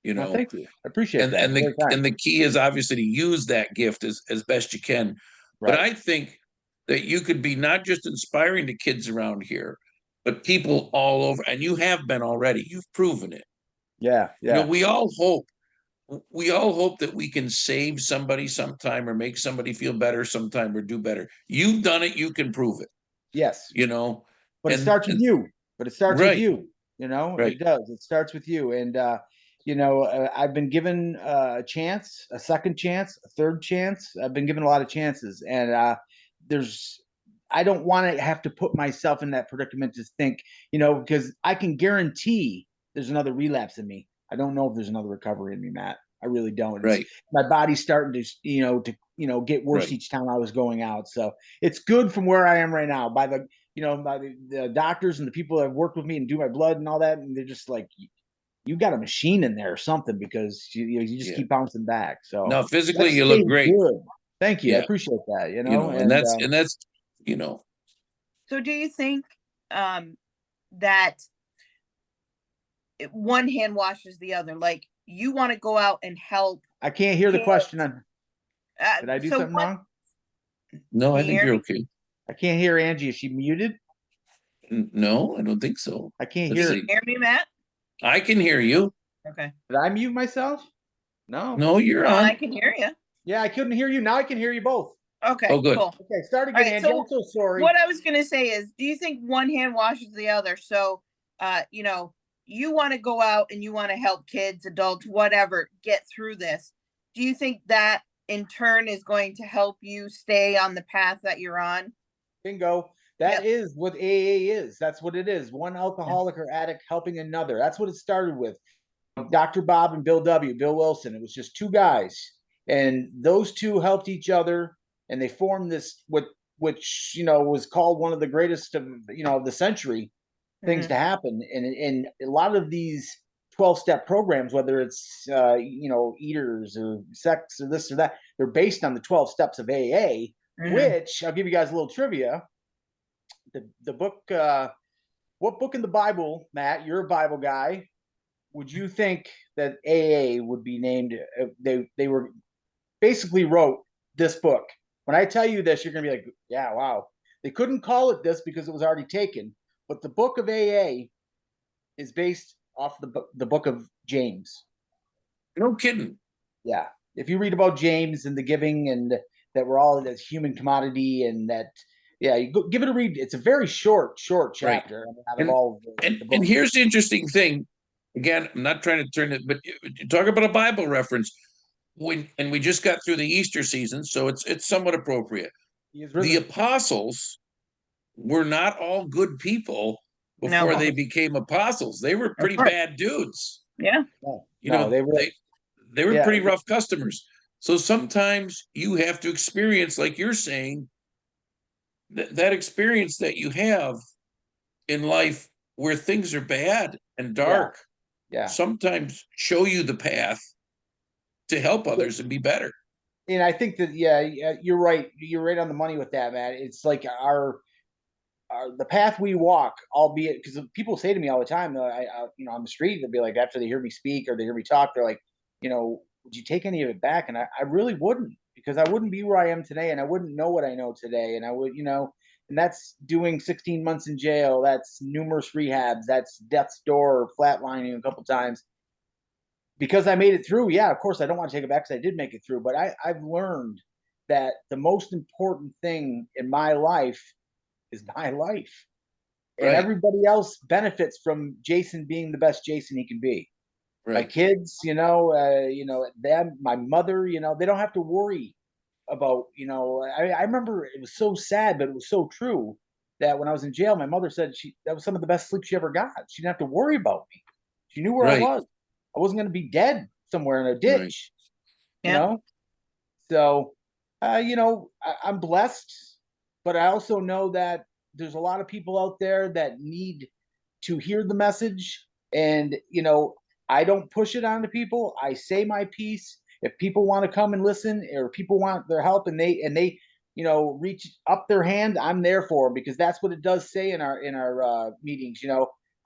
you Well, know. thank you. I appreciate And that. and It's the very kind. and the key is obviously to use that gift as best you can. But Right. I think that you could be not just inspiring the kids around here, but people all over, and you have been already. You've proven it. Yeah. You know, Yeah. we all hope that we can save somebody sometime or make somebody feel better sometime or do better. You've done it, you can prove it, Yes. you know. But it And, starts with you. But it starts with right, you. You know, right. it does. It starts with you. And I've been given a chance, a second chance, a third chance. I've been given a lot of chances, and there's. I don't want to have to put myself in that predicament to think, because I can guarantee there's another relapse in me. I don't know if there's another recovery in me, Matt. I really don't. Right. My body's starting to get worse Right. each time I was going out. So it's good from where I am right now. By the doctors and the people that have worked with me and do my blood and all that, and they're just like, you got a machine in there or something, because you just Yeah. keep bouncing back. So Now, physically, let's you stay look great. good. Thank you. I Yeah. appreciate that. And And that's, you know, So do you think that one hand washes the other? Like, you want to go out and help I can't hear the kids. question. Did I do So something wrong? no, Can I you think hear you're me? okay. I can't hear Angie. Is she muted? No, I don't think so. I can't Let's Can hear. you see. hear me, Matt? I can hear you. Okay. Did I mute myself? No. No, you're No, I on. can hear you. Yeah, I couldn't hear you. Now I can hear you both. Oh, Okay, good. cool. Okay, start All again, right, Angie. so I'm so sorry. what I was gonna say is, do you think one hand washes the other? So, you want to go out and you want to help kids, adults, whatever, get through this. Do you think that in turn is going to help you stay on the path that you're on? Bingo. That Yep. is what AA is. That's what it is. One alcoholic or addict helping another. That's what it started with. Dr. Bob and Bill Wilson. It was just two guys, and those two helped each other, and they formed this which was called one of the greatest of the century things Mhm. to happen. And a lot of these 12-step programs, whether it's eaters or sex or this or that, they're based on the 12 steps of AA. Mhm. Which I'll give you guys a little trivia. The book, what book in the Bible, Matt? You're a Bible guy. Would you think that AA would be named? They were basically wrote this book. When I tell you this, you're gonna be like, yeah, wow. They couldn't call it this because it was already taken. But the book of AA is based off the book of James. No kidding. Yeah, if you read about James and the giving, and that we're all this human commodity, and that, yeah, you give it a read. It's a very short Right. chapter. I mean, out of And all of and the and book. here's the interesting thing. Again, I'm not trying to turn it, but you talk about a Bible reference. And we just got through the Easter season, so it's somewhat appropriate. He is The risen. apostles were not all good people before No. they became apostles. They were Of pretty course. bad dudes. Yeah. No, they were. They were Yeah, pretty rough customers. So sometimes you have to experience, like you're saying, that experience that you have in life where things are bad and dark, yeah. sometimes show you the path to help others and be better. And I think that, yeah, you're right. You're right on the money with that, man. It's like the path we walk, albeit, because people say to me all the time, on the street, they'll be like, after they hear me speak or they hear me talk, they're like, would you take any of it back? And I really wouldn't, because I wouldn't be where I am today, and I wouldn't know what I know today. And I would, and that's doing 16 months in jail. That's numerous rehabs. That's death's door, flatlining a couple times. Because I made it through, yeah, of course, I don't want to take it back because I did make it through. But I've learned that the most important thing in my life is my life. And Right. everybody else benefits from Jason being the best Jason he can be. My Right. kids, them, my mother, they don't have to worry about, I remember it was so sad, but it was so true that when I was in jail, my mother said that was some of the best sleep she ever got. She didn't have to worry about me. She knew where I Right. was. I wasn't going to be dead somewhere in a Right. ditch, you Yeah. know? So, I'm blessed, but I also know that there's a lot of people out there that need to hear the message. And, I don't push it onto people. I say my piece. If people want to come and listen, or people want their help, and they reach up their hand, I'm there for them, because that's what it does say in our meetings.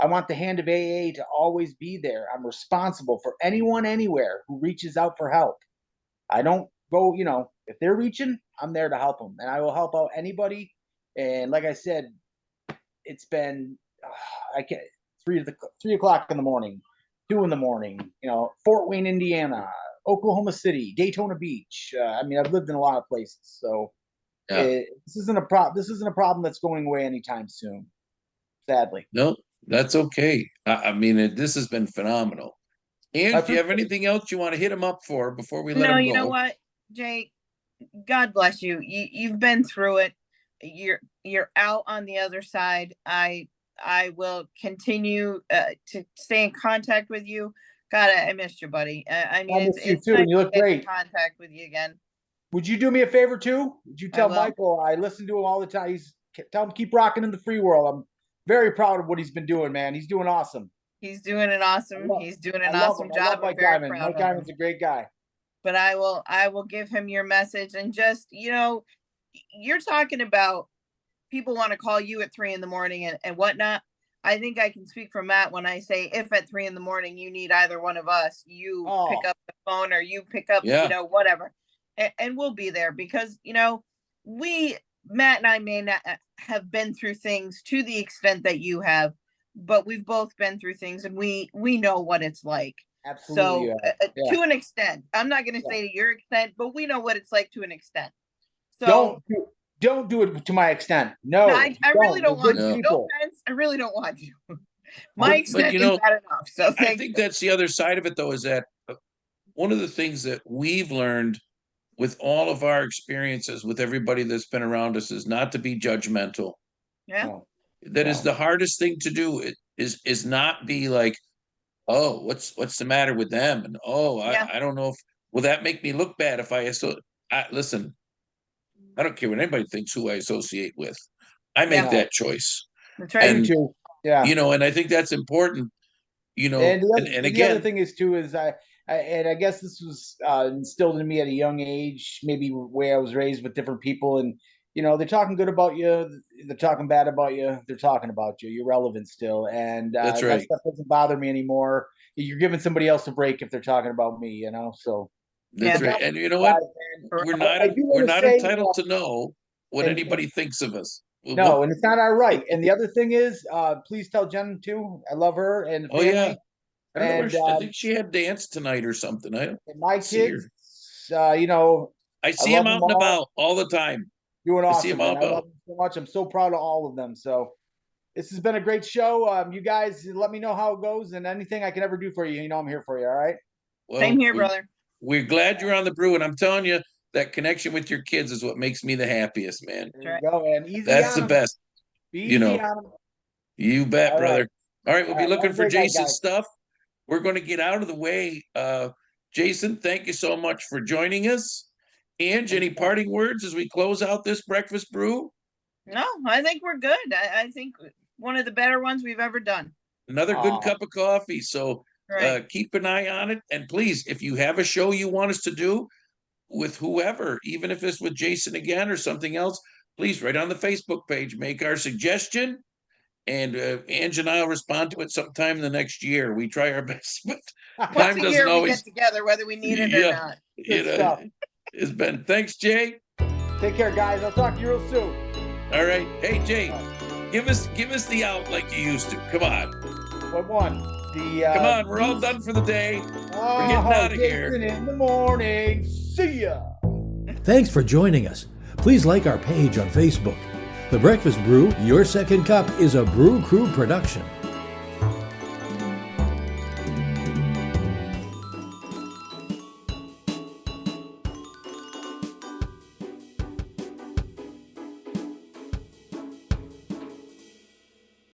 I want the hand of AA to always be there. I'm responsible for anyone anywhere who reaches out for help. I don't go, if they're reaching, I'm there to help them, and I will help out anybody. And like I said, it's been I can't 3 o'clock in the morning, 2 in the morning. Fort Wayne, Indiana, Oklahoma City, Daytona Beach. I mean, I've lived in a lot of places, so this isn't a problem. This isn't a problem that's going away anytime soon. Sadly, No, that's okay. I mean, this has been phenomenal. And do you have anything else you want to hit him up for before we let him go? No, you know what, Jake? God bless you. You've been through it. You're out on the other side. I will continue to stay in contact with you. God, I missed you, buddy. I mean, miss you it's too, nice and you to look get in great. contact with you again. Would you do me a favor too? Would you tell will. Michael I listen to him all the time? Tell him keep rocking in the free world. I'm very proud of what he's been doing, man. He's doing awesome. He's doing an awesome job. I love I'm Mike very Diamond. proud Mike of Diamond's him. a great guy. But I will give him your message, and just, you're talking about people want to call you at 3 a.m. and whatnot. I think I can speak for Matt when I say, if at 3 a.m. you need either one of us, you pick up the phone, or you pick up, whatever, and we'll be there, because, Matt and I may not have been through things to the extent that you have, but we've both been through things, and we know what it's like. Absolutely. So to an extent, I'm not going to say to your extent, but we know what it's like to an extent. So don't do it to my extent. No, I really don't want to. No offense, I really don't want to. My extent is bad enough. So I think that's the other side of it, though, is that one of the things that we've learned with all of our experiences with everybody that's been around us is not to be judgmental. Yeah. That is the hardest thing to do, is not be like, oh, what's the matter with them? And I don't know if, will that make me look bad if listen, I don't care what anybody thinks who I associate with. I make that choice. That's right. And, too. Yeah. And I think that's important, And and again, the other thing is too, is I guess this was instilled in me at a young age, maybe where I was raised with different people, and they're talking good about you, they're talking bad about you, they're talking about you. You're relevant still, and that's right. that stuff doesn't bother me anymore. You're giving somebody else a break if they're talking about me, so. That's right. And you know what? We're not entitled to know what anybody thinks of us. No, and it's not our right. And the other thing is, please tell Jen too. I love her and the family. Yeah. I think she had dance tonight or something. And my kids, I see them out and about all the time. Doing awesome. I see them all about. I love them so much. I'm so proud of all of them. So this has been a great show. You guys let me know how it goes, and anything I can ever do for you, I'm here for you. All right. Well, same here, brother. We're glad you're on the Brew, and I'm telling you, that connection with your kids is what makes me the happiest, man. There you go, man. Easy. That's the best. Easy on them. You bet, brother. All right, we'll be looking for Jason's stuff. We're going to get out of the way. Jason, thank you so much for joining us. Ange, any parting words as we close out this breakfast brew? No, I think we're good. I think one of the better ones we've ever done. Another good cup of coffee. So keep an eye on it. And please, if you have a show you want us to do with whoever, even if it's with Jason again or something else, please write on the Facebook page, make our suggestion. And Ange and I will respond to it sometime in the next year. We try our best, but once a year we get together, whether we need it or not. It's been. Thanks, Jay. Take care, guys. I'll talk to you real soon. All right. Hey, Jay, give us the out like you used to. Come on. What one? Come on. We're all done for the day. We're getting out of here. In the morning. See ya. Thanks for joining us. Please like our page on Facebook. The Breakfast Brew, Your Second Cup, is a Brew Crew production.